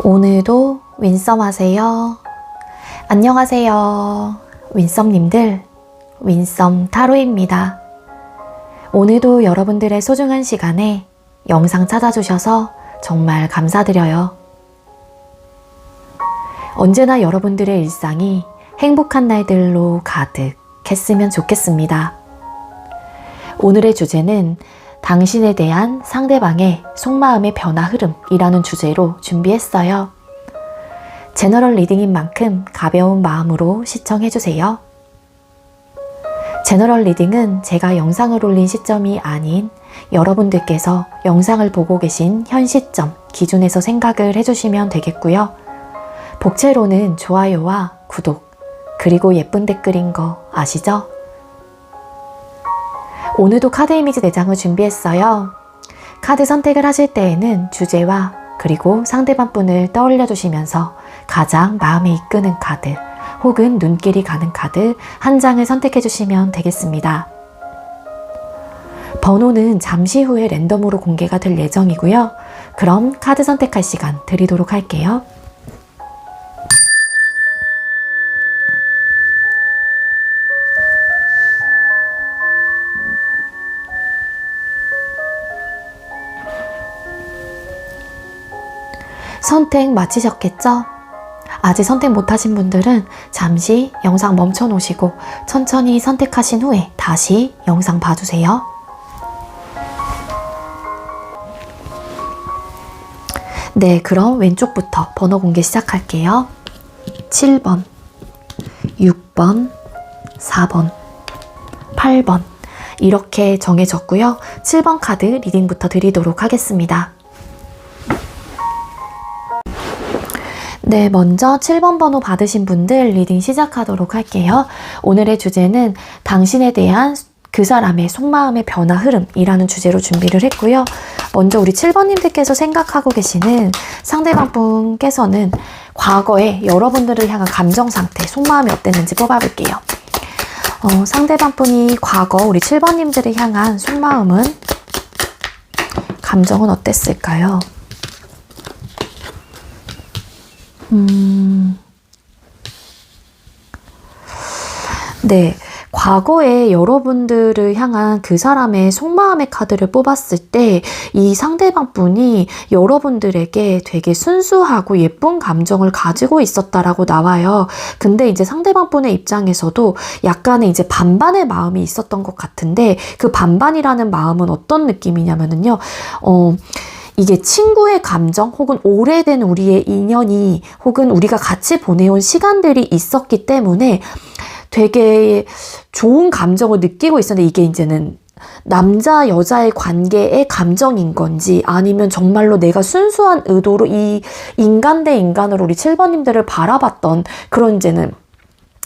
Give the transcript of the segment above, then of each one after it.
오늘도 윈썸 하세요. 안녕하세요. 윈썸님들, 윈썸 타로입니다. 오늘도 여러분들의 소중한 시간에 영상 찾아주셔서 정말 감사드려요. 언제나 여러분들의 일상이 행복한 날들로 가득했으면 좋겠습니다. 오늘의 주제는 당신에 대한 상대방의 속마음의 변화 흐름이라는 주제로 준비했어요. 제너럴 리딩인 만큼 가벼운 마음으로 시청해주세요. 제너럴 리딩은 제가 영상을 올린 시점이 아닌 여러분들께서 영상을 보고 계신 현 시점 기준에서 생각을 해주시면 되겠고요. 복채로는 좋아요와 구독, 그리고 예쁜 댓글인 거 아시죠? 오늘도 카드 이미지 4장을 준비했어요. 카드 선택을 하실 때에는 주제와 그리고 상대방 분을 떠올려 주시면서 가장 마음에 이끄는 카드 혹은 눈길이 가는 카드 한 장을 선택해 주시면 되겠습니다. 번호는 잠시 후에 랜덤으로 공개가 될 예정이고요. 그럼 카드 선택할 시간 드리도록 할게요. 선택 마치셨겠죠? 아직 선택 못하신 분들은 잠시 영상 멈춰 놓으시고 천천히 선택하신 후에 다시 영상 봐주세요. 네, 그럼 왼쪽부터 번호 공개 시작할게요. 7번, 6번, 4번, 8번 이렇게 정해졌고요. 7번 카드 리딩부터 드리도록 하겠습니다. 네, 먼저 7번 번호 받으신 분들 리딩 시작하도록 할게요. 오늘의 주제는 당신에 대한 그 사람의 속마음의 변화 흐름이라는 주제로 준비를 했고요. 먼저 우리 7번님들께서 생각하고 계시는 상대방 분께서는 과거에 여러분들을 향한 감정 상태, 속마음이 어땠는지 뽑아볼게요. 상대방 분이 과거 우리 7번님들을 향한 속마음은, 감정은 어땠을까요? 네, 과거에 여러분들을 향한 그 사람의 속마음의 카드를 뽑았을 때 이 상대방 분이 여러분들에게 되게 순수하고 예쁜 감정을 가지고 있었다라고 나와요. 근데 이제 상대방 분의 입장에서도 약간의 이제 반반의 마음이 있었던 것 같은데, 그 반반이라는 마음은 어떤 느낌이냐면요. 이게 친구의 감정 혹은 오래된 우리의 인연이 혹은 우리가 같이 보내온 시간들이 있었기 때문에 되게 좋은 감정을 느끼고 있었는데, 이게 이제는 남자 여자의 관계의 감정인 건지 아니면 정말로 내가 순수한 의도로 이 인간 대 인간으로 우리 7번님들을 바라봤던 그런 이제는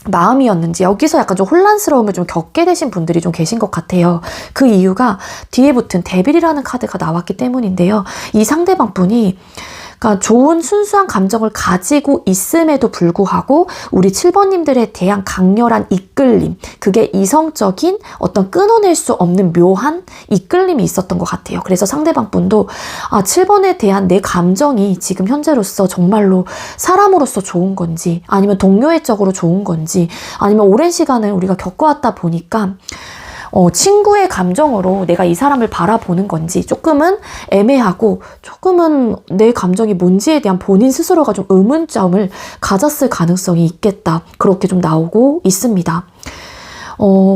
마음이었는지, 여기서 약간 좀 혼란스러움을 좀 겪게 되신 분들이 좀 계신 것 같아요. 그 이유가 뒤에 붙은 데빌이라는 카드가 나왔기 때문인데요. 이 상대방 분이 그러니까 좋은 순수한 감정을 가지고 있음에도 불구하고 우리 7번님들에 대한 강렬한 이끌림, 그게 이성적인 어떤 끊어낼 수 없는 묘한 이끌림이 있었던 것 같아요. 그래서 상대방 분도 7번에 대한 내 감정이 지금 현재로서 정말로 사람으로서 좋은 건지 아니면 동료애적으로 좋은 건지 아니면 오랜 시간을 우리가 겪어왔다 보니까 친구의 감정으로 내가 이 사람을 바라보는 건지 조금은 애매하고 조금은 내 감정이 뭔지에 대한 본인 스스로가 좀 의문점을 가졌을 가능성이 있겠다. 그렇게 좀 나오고 있습니다.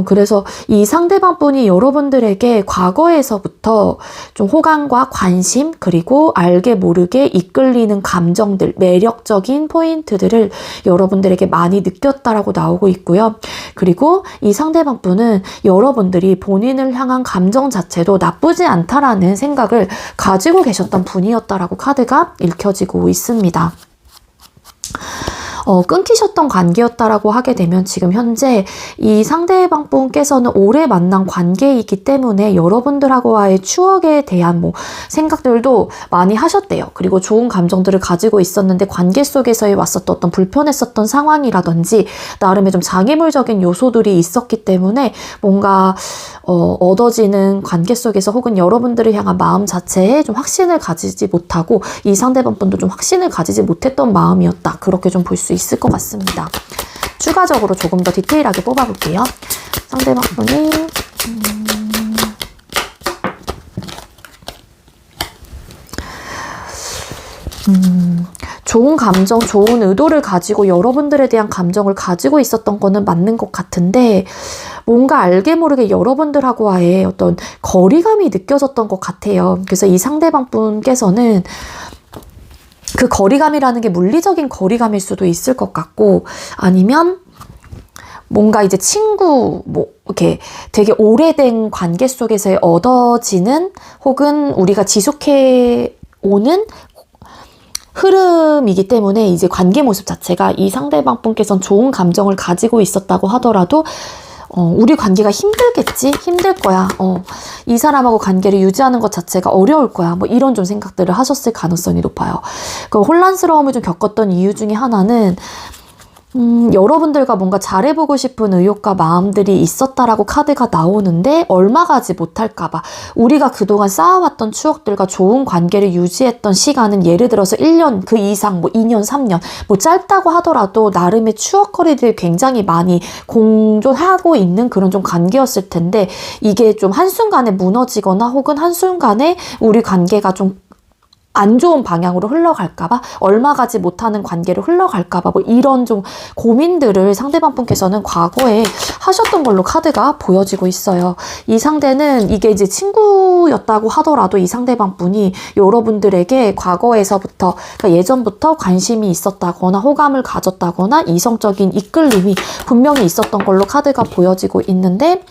그래서 이 상대방 분이 여러분들에게 과거에서부터 좀 호감과 관심, 그리고 알게 모르게 이끌리는 감정들, 매력적인 포인트들을 여러분들에게 많이 느꼈다라고 나오고 있고요. 그리고 이 상대방 분은 여러분들이 본인을 향한 감정 자체도 나쁘지 않다라는 생각을 가지고 계셨던 분이었다라고 카드가 읽혀지고 있습니다. 끊기셨던 관계였다라고 하게 되면 지금 현재 이 상대방 분께서는 오래 만난 관계이기 때문에 여러분들하고의 추억에 대한 뭐 생각들도 많이 하셨대요. 그리고 좋은 감정들을 가지고 있었는데 관계 속에서의 왔었던 어떤 불편했었던 상황이라든지 나름의 좀 장애물적인 요소들이 있었기 때문에 뭔가 얻어지는 관계 속에서 혹은 여러분들을 향한 마음 자체에 좀 확신을 가지지 못하고 이 상대방 분도 좀 확신을 가지지 못했던 마음이었다. 그렇게 좀 볼 수 있을 것 같습니다. 추가적으로 조금 더 디테일하게 뽑아볼게요. 상대방 분이 좋은 감정, 좋은 의도를 가지고 여러분들에 대한 감정을 가지고 있었던 거는 맞는 것 같은데 뭔가 알게 모르게 여러분들하고의 어떤 거리감이 느껴졌던 것 같아요. 그래서 이 상대방 분께서는 그 거리감이라는 게 물리적인 거리감일 수도 있을 것 같고 아니면 뭔가 이제 친구, 뭐, 이렇게 되게 오래된 관계 속에서의 얻어지는 혹은 우리가 지속해 오는 흐름이기 때문에 이제 관계 모습 자체가 이 상대방 분께서는 좋은 감정을 가지고 있었다고 하더라도 우리 관계가 힘들겠지? 힘들 거야. 이 사람하고 관계를 유지하는 것 자체가 어려울 거야. 뭐 이런 좀 생각들을 하셨을 가능성이 높아요. 그 혼란스러움을 좀 겪었던 이유 중에 하나는 여러분들과 뭔가 잘해보고 싶은 의욕과 마음들이 있었다라고 카드가 나오는데 얼마 가지 못할까봐 우리가 그동안 쌓아왔던 추억들과 좋은 관계를 유지했던 시간은 예를 들어서 1년 그 이상 뭐 2년 3년 뭐 짧다고 하더라도 나름의 추억거리들이 굉장히 많이 공존하고 있는 그런 좀 관계였을 텐데 이게 좀 한순간에 무너지거나 혹은 한순간에 우리 관계가 좀 안 좋은 방향으로 흘러갈까봐 얼마 가지 못하는 관계로 흘러갈까봐 뭐 이런 좀 고민들을 상대방 분께서는 과거에 하셨던 걸로 카드가 보여지고 있어요. 이 상대는 이게 이제 친구였다고 하더라도 이 상대방 분이 여러분들에게 과거에서부터 그러니까 예전부터 관심이 있었다거나 호감을 가졌다거나 이성적인 이끌림이 분명히 있었던 걸로 카드가 보여지고 있는데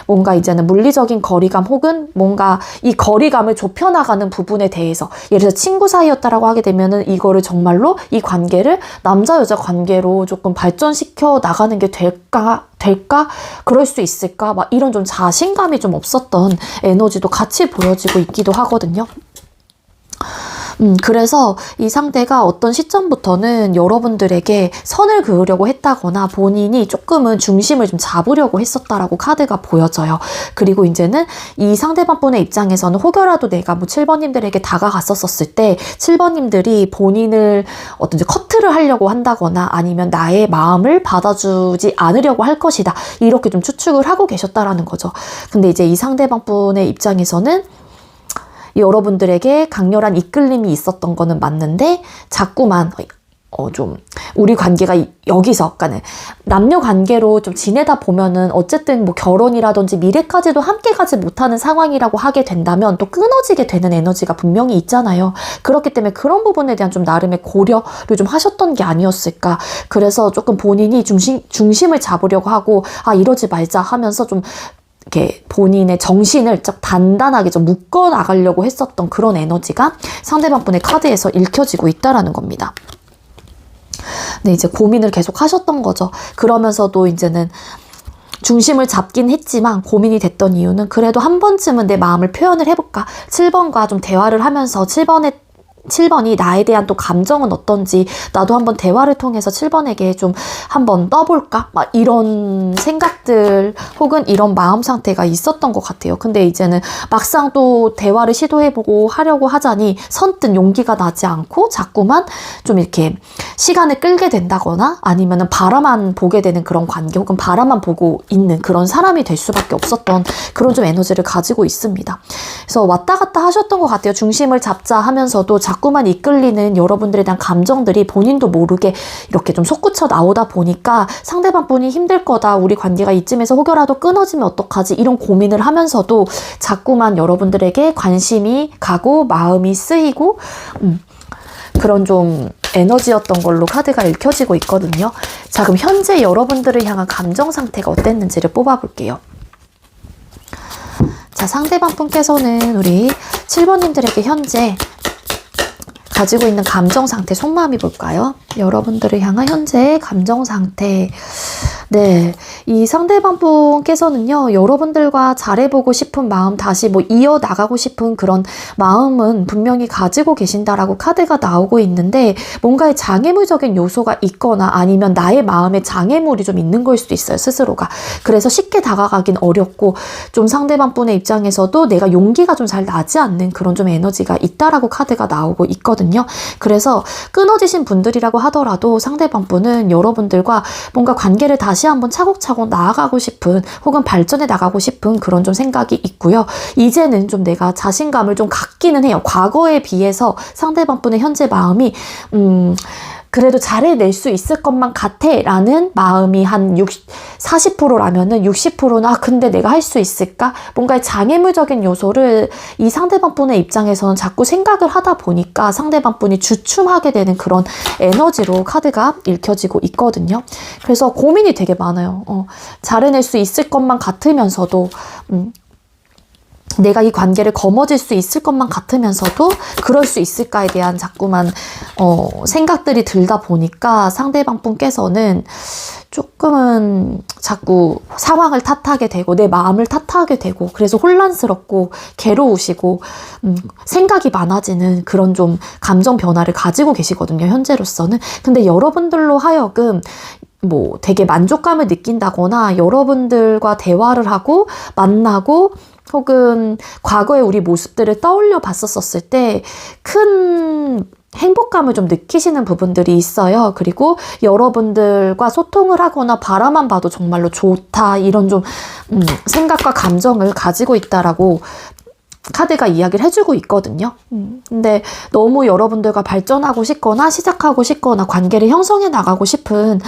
뭔가 이제는 물리적인 거리감 혹은 뭔가 이 거리감을 좁혀나가는 부분에 대해서 예를 들어서 친구 사이였다라고 하게 되면은 이거를 정말로 이 관계를 남자 여자 관계로 조금 발전시켜 나가는 게 될까? 그럴 수 있을까? 막 이런 좀 자신감이 좀 없었던 에너지도 같이 보여지고 있기도 하거든요. 그래서 이 상대가 어떤 시점부터는 여러분들에게 선을 그으려고 했다거나 본인이 조금은 중심을 좀 잡으려고 했었다라고 카드가 보여져요. 그리고 이제는 이 상대방 분의 입장에서는 혹여라도 내가 뭐 7번님들에게 다가갔었을 때 7번님들이 본인을 어떤 커트를 하려고 한다거나 아니면 나의 마음을 받아주지 않으려고 할 것이다. 이렇게 좀 추측을 하고 계셨다라는 거죠. 근데 이제 이 상대방 분의 입장에서는 여러분들에게 강렬한 이끌림이 있었던 거는 맞는데 자꾸만 좀 우리 관계가 여기서 그러니까 남녀 관계로 좀 지내다 보면은 어쨌든 뭐 결혼이라든지 미래까지도 함께 가지 못하는 상황이라고 하게 된다면 또 끊어지게 되는 에너지가 분명히 있잖아요. 그렇기 때문에 그런 부분에 대한 좀 나름의 고려를 좀 하셨던 게 아니었을까. 그래서 조금 본인이 중심을 잡으려고 하고 이러지 말자 하면서 좀 이렇게 본인의 정신을 좀 단단하게 좀 묶어 나가려고 했었던 그런 에너지가 상대방 분의 카드에서 읽혀지고 있다라는 겁니다. 네, 이제 고민을 계속 하셨던 거죠. 그러면서도 이제는 중심을 잡긴 했지만 고민이 됐던 이유는 그래도 한 번쯤은 내 마음을 표현을 해볼까. 7번과 좀 대화를 하면서 7번이 나에 대한 또 감정은 어떤지 나도 한번 대화를 통해서 7번에게 좀 한번 떠볼까? 막 이런 생각들 혹은 이런 마음 상태가 있었던 것 같아요. 근데 이제는 막상 또 대화를 시도해보고 하려고 하자니 선뜻 용기가 나지 않고 자꾸만 좀 이렇게 시간을 끌게 된다거나 아니면은 바라만 보게 되는 그런 관계 혹은 바라만 보고 있는 그런 사람이 될 수밖에 없었던 그런 좀 에너지를 가지고 있습니다. 그래서 왔다 갔다 하셨던 것 같아요. 중심을 잡자 하면서도 자꾸만 이끌리는 여러분들에 대한 감정들이 본인도 모르게 이렇게 좀 솟구쳐 나오다 보니까 상대방 분이 힘들 거다. 우리 관계가 이쯤에서 혹여라도 끊어지면 어떡하지? 이런 고민을 하면서도 자꾸만 여러분들에게 관심이 가고 마음이 쓰이고 그런 좀 에너지였던 걸로 카드가 읽혀지고 있거든요. 자, 그럼 현재 여러분들을 향한 감정 상태가 어땠는지를 뽑아볼게요. 자, 상대방 분께서는 우리 7번님들에게 현재 가지고 있는 감정 상태, 속마음이 볼까요? 여러분들을 향한 현재의 감정 상태. 네, 이 상대방 분께서는요, 여러분들과 잘해보고 싶은 마음, 다시 뭐 이어나가고 싶은 그런 마음은 분명히 가지고 계신다라고 카드가 나오고 있는데, 뭔가의 장애물적인 요소가 있거나 아니면 나의 마음에 장애물이 좀 있는 걸 수도 있어요, 스스로가. 그래서 쉽게 다가가긴 어렵고, 좀 상대방 분의 입장에서도 내가 용기가 좀 잘 나지 않는 그런 좀 에너지가 있다라고 카드가 나오고 있거든요. 그래서 끊어지신 분들이라고 하더라도 상대방 분은 여러분들과 뭔가 관계를 다시 한번 차곡차곡 나아가고 싶은, 혹은 발전해 나가고 싶은 그런 좀 생각이 있고요. 이제는 좀 내가 자신감을 좀 갖기는 해요. 과거에 비해서 상대방 분의 현재 마음이 그래도 잘해낼 수 있을 것만 같아 라는 마음이 한 40%라면은 60%는 근데 내가 할 수 있을까? 뭔가의 장애물적인 요소를 이 상대방 분의 입장에서는 자꾸 생각을 하다 보니까 상대방 분이 주춤하게 되는 그런 에너지로 카드가 읽혀지고 있거든요. 그래서 고민이 되게 많아요. 잘해낼 수 있을 것만 같으면서도 내가 이 관계를 거머쥘 수 있을 것만 같으면서도 그럴 수 있을까에 대한 자꾸만 생각들이 들다 보니까 상대방 분께서는 조금은 자꾸 상황을 탓하게 되고 내 마음을 탓하게 되고, 그래서 혼란스럽고 괴로우시고 생각이 많아지는 그런 좀 감정 변화를 가지고 계시거든요, 현재로서는. 근데 여러분들로 하여금 뭐 되게 만족감을 느낀다거나 여러분들과 대화를 하고 만나고 혹은 과거의 우리 모습들을 떠올려 봤었을 때 큰 행복감을 좀 느끼시는 부분들이 있어요. 그리고 여러분들과 소통을 하거나 바라만 봐도 정말로 좋다, 이런 좀 생각과 감정을 가지고 있다라고 카드가 이야기를 해주고 있거든요. 근데 너무 여러분들과 발전하고 싶거나 시작하고 싶거나 관계를 형성해 나가고 싶은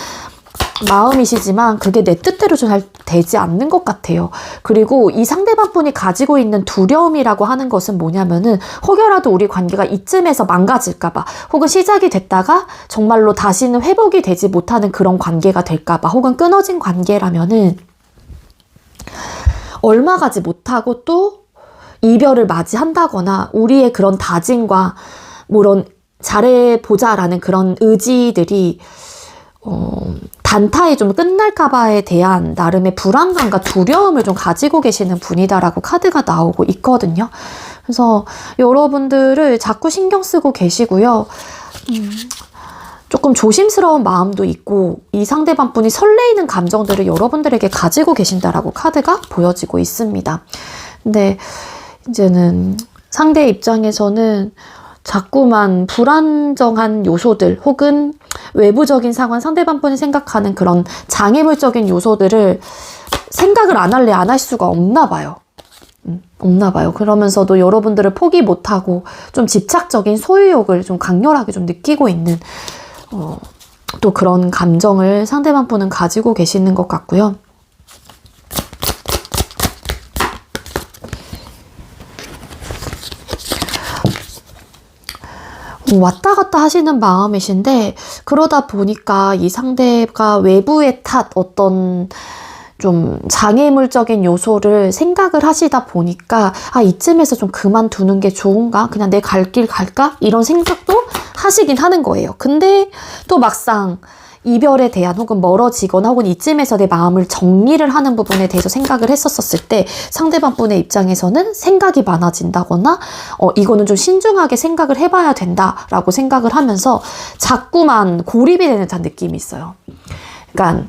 마음이시지만 그게 내 뜻대로 잘 되지 않는 것 같아요. 그리고 이 상대방 분이 가지고 있는 두려움이라고 하는 것은 뭐냐면은, 혹여라도 우리 관계가 이쯤에서 망가질까봐, 혹은 시작이 됐다가 정말로 다시는 회복이 되지 못하는 그런 관계가 될까봐, 혹은 끊어진 관계라면은 얼마 가지 못하고 또 이별을 맞이한다거나 우리의 그런 다짐과 물론 잘해보자라는 그런 의지들이 단타에 좀 끝날까봐에 대한 나름의 불안감과 두려움을 좀 가지고 계시는 분이다라고 카드가 나오고 있거든요. 그래서 여러분들을 자꾸 신경 쓰고 계시고요. 조금 조심스러운 마음도 있고, 이 상대방 분이 설레이는 감정들을 여러분들에게 가지고 계신다라고 카드가 보여지고 있습니다. 근데 이제는 상대 입장에서는 자꾸만 불안정한 요소들 혹은 외부적인 상황, 상대방 분이 생각하는 그런 장애물적인 요소들을 생각을 안 할래 안 할 수가 없나 봐요. 없나 봐요. 그러면서도 여러분들을 포기 못하고 좀 집착적인 소유욕을 좀 강렬하게 좀 느끼고 있는 또 그런 감정을 상대방 분은 가지고 계시는 것 같고요. 왔다 갔다 하시는 마음이신데, 그러다 보니까 이 상대가 외부의 탓, 어떤 좀 장애물적인 요소를 생각을 하시다 보니까 이쯤에서 좀 그만두는 게 좋은가? 그냥 내 갈 길 갈까? 이런 생각도 하시긴 하는 거예요. 근데 또 막상 이별에 대한 혹은 멀어지거나 혹은 이쯤에서 내 마음을 정리를 하는 부분에 대해서 생각을 했었을 때 상대방 분의 입장에서는 생각이 많아진다거나 이거는 좀 신중하게 생각을 해봐야 된다라고 생각을 하면서 자꾸만 고립이 되는 듯한 느낌이 있어요. 그러니까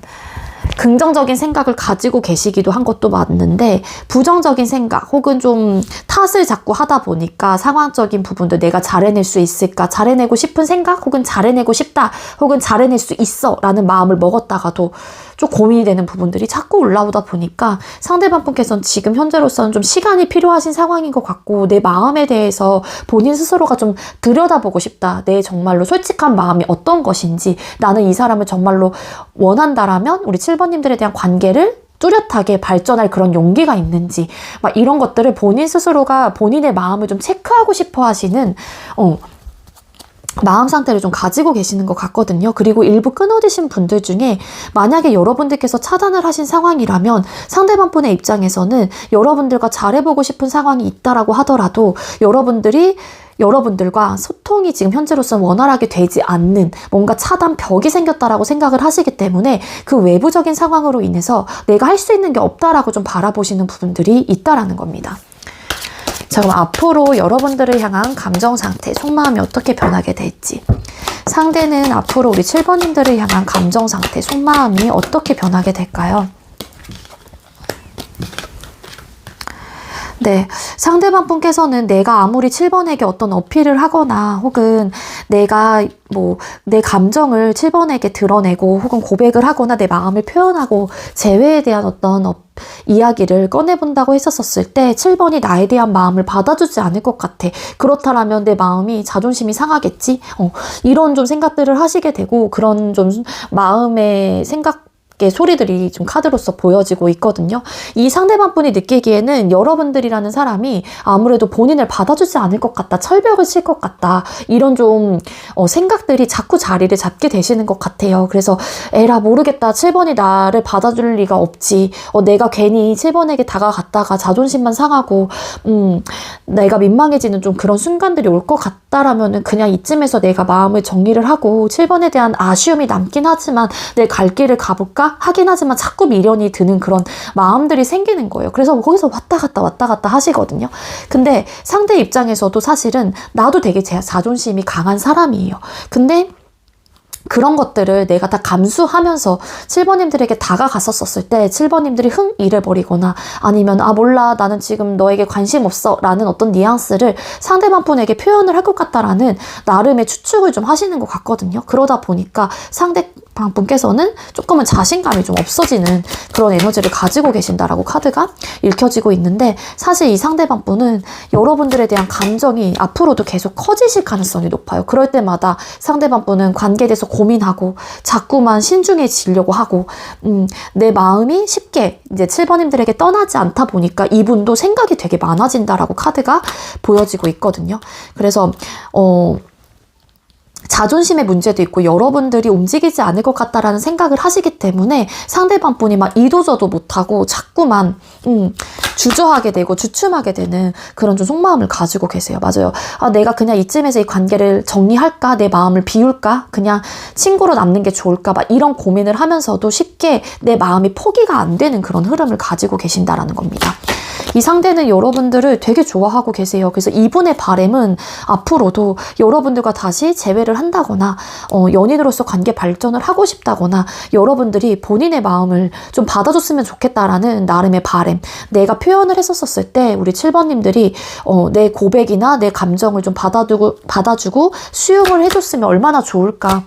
긍정적인 생각을 가지고 계시기도 한 것도 맞는데, 부정적인 생각 혹은 좀 탓을 자꾸 하다 보니까 상황적인 부분도 내가 잘해낼 수 있을까, 잘해내고 싶은 생각 혹은 잘해내고 싶다 혹은 잘해낼 수 있어 라는 마음을 먹었다가도 좀 고민이 되는 부분들이 자꾸 올라오다 보니까 상대방 분께서는 지금 현재로서는 좀 시간이 필요하신 상황인 것 같고, 내 마음에 대해서 본인 스스로가 좀 들여다보고 싶다. 내 정말로 솔직한 마음이 어떤 것인지, 나는 이 사람을 정말로 원한다라면 우리 7번님들에 대한 관계를 뚜렷하게 발전할 그런 용기가 있는지, 막 이런 것들을 본인 스스로가 본인의 마음을 좀 체크하고 싶어 하시는 마음 상태를 좀 가지고 계시는 것 같거든요. 그리고 일부 끊어지신 분들 중에 만약에 여러분들께서 차단을 하신 상황이라면 상대방 분의 입장에서는 여러분들과 잘해보고 싶은 상황이 있다라고 하더라도 여러분들과 소통이 지금 현재로서는 원활하게 되지 않는 뭔가 차단 벽이 생겼다라고 생각을 하시기 때문에 그 외부적인 상황으로 인해서 내가 할 수 있는 게 없다라고 좀 바라보시는 부분들이 있다라는 겁니다. 자, 그럼 앞으로 여러분들을 향한 감정 상태, 속마음이 어떻게 변하게 될지, 상대는 앞으로 우리 7번님들을 향한 감정 상태, 속마음이 어떻게 변하게 될까요? 네, 상대방 분께서는 내가 아무리 7번에게 어떤 어필을 하거나 혹은 내가 내 감정을 7번에게 드러내고 혹은 고백을 하거나 내 마음을 표현하고 재회에 대한 어떤 이야기를 꺼내본다고 했었을 때 7번이 나에 대한 마음을 받아주지 않을 것 같아. 그렇다면 내 마음이 자존심이 상하겠지? 이런 좀 생각들을 하시게 되고 그런 좀 마음의 소리들이 좀 카드로서 보여지고 있거든요. 이 상대방 분이 느끼기에는 여러분들이라는 사람이 아무래도 본인을 받아주지 않을 것 같다, 철벽을 칠 것 같다, 이런 좀 생각들이 자꾸 자리를 잡게 되시는 것 같아요. 그래서 에라 모르겠다, 7번이 나를 받아줄 리가 없지, 내가 괜히 7번에게 다가갔다가 자존심만 상하고 내가 민망해지는 좀 그런 순간들이 올 것 같다라면은 그냥 이쯤에서 내가 마음을 정리를 하고 7번에 대한 아쉬움이 남긴 하지만 내 갈 길을 가볼까? 하긴 하지만 자꾸 미련이 드는 그런 마음들이 생기는 거예요. 그래서 거기서 왔다 갔다 하시거든요. 근데 상대 입장에서도 사실은 나도 되게 제 자존심이 강한 사람이에요. 근데 그런 것들을 내가 다 감수하면서 7번님들에게 다가갔었을 때 7번님들이 흥 잃어버리거나 아니면 몰라 나는 지금 너에게 관심 없어 라는 어떤 뉘앙스를 상대방 분에게 표현을 할 것 같다라는 나름의 추측을 좀 하시는 것 같거든요. 그러다 보니까 상대방 분께서는 조금은 자신감이 좀 없어지는 그런 에너지를 가지고 계신다라고 카드가 읽혀지고 있는데 사실 이 상대방 분은 여러분들에 대한 감정이 앞으로도 계속 커지실 가능성이 높아요. 그럴 때마다 상대방 분은 관계에 대해서 고민하고 자꾸만 신중해지려고 하고 내 마음이 쉽게 이제 7번님들에게 떠나지 않다 보니까 이분도 생각이 되게 많아진다라고 카드가 보여지고 있거든요. 그래서 자존심의 문제도 있고 여러분들이 움직이지 않을 것 같다라는 생각을 하시기 때문에 상대방 분이 막 이도저도 못하고 자꾸만 주저하게 되고 주춤하게 되는 그런 좀 속마음을 가지고 계세요. 맞아요. 내가 그냥 이쯤에서 이 관계를 정리할까? 내 마음을 비울까? 그냥 친구로 남는 게 좋을까? 막 이런 고민을 하면서도 쉽게 내 마음이 포기가 안 되는 그런 흐름을 가지고 계신다라는 겁니다. 이 상대는 여러분들을 되게 좋아하고 계세요. 그래서 이분의 바람은 앞으로도 여러분들과 다시 재회를 한다거나 연인으로서 관계 발전을 하고 싶다거나 여러분들이 본인의 마음을 좀 받아줬으면 좋겠다라는 나름의 바람, 내가 표현을 했었을 때 우리 7번님들이 내 고백이나 내 감정을 좀 받아주고 수용을 해줬으면 얼마나 좋을까.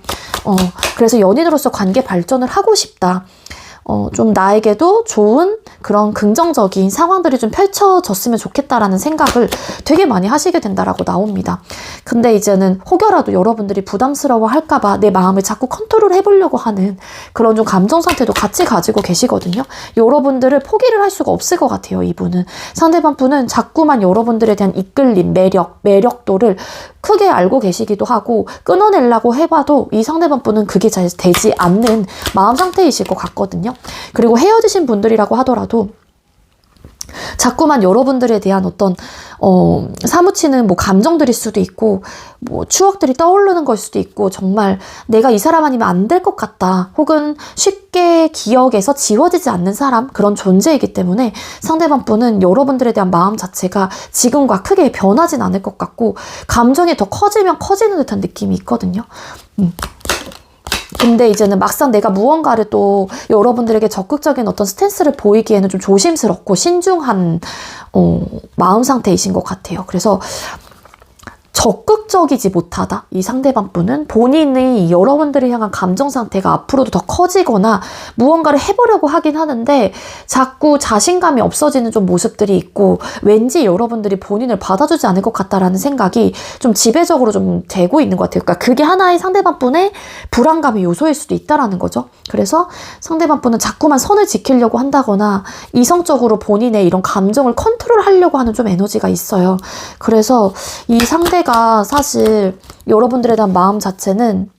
그래서 연인으로서 관계 발전을 하고 싶다. 좀 나에게도 좋은 그런 긍정적인 상황들이 좀 펼쳐졌으면 좋겠다라는 생각을 되게 많이 하시게 된다라고 나옵니다. 근데 이제는 혹여라도 여러분들이 부담스러워 할까봐 내 마음을 자꾸 컨트롤 해보려고 하는 그런 좀 감정 상태도 같이 가지고 계시거든요. 여러분들을 포기를 할 수가 없을 것 같아요, 이분은. 상대방 분은 자꾸만 여러분들에 대한 이끌림, 매력도를 크게 알고 계시기도 하고 끊어내려고 해봐도 이 상대방 분은 그게 잘 되지 않는 마음 상태이실 것 같거든요. 그리고 헤어지신 분들이라고 하더라도 자꾸만 여러분들에 대한 어떤 사무치는 감정들일 수도 있고 추억들이 떠오르는 걸 수도 있고 정말 내가 이 사람 아니면 안 될 것 같다 혹은 쉽게 기억에서 지워지지 않는 사람 그런 존재이기 때문에 상대방 분은 여러분들에 대한 마음 자체가 지금과 크게 변하진 않을 것 같고 감정이 더 커지면 커지는 듯한 느낌이 있거든요. 근데 이제는 막상 내가 무언가를 또 여러분들에게 적극적인 어떤 스탠스를 보이기에는 좀 조심스럽고 신중한 마음 상태이신 것 같아요. 그래서 적극적이지 못하다. 이 상대방 분은 본인이 여러분들을 향한 감정 상태가 앞으로도 더 커지거나 무언가를 해보려고 하긴 하는데 자꾸 자신감이 없어지는 좀 모습들이 있고 왠지 여러분들이 본인을 받아주지 않을 것 같다라는 생각이 좀 지배적으로 좀 되고 있는 것 같아요. 그러니까 그게 하나의 상대방 분의 불안감의 요소일 수도 있다라는 거죠. 그래서 상대방 분은 자꾸만 선을 지키려고 한다거나 이성적으로 본인의 이런 감정을 컨트롤하려고 하는 좀 에너지가 있어요. 그래서 이 상대가 상대가 사실 여러분들에 대한 마음 자체는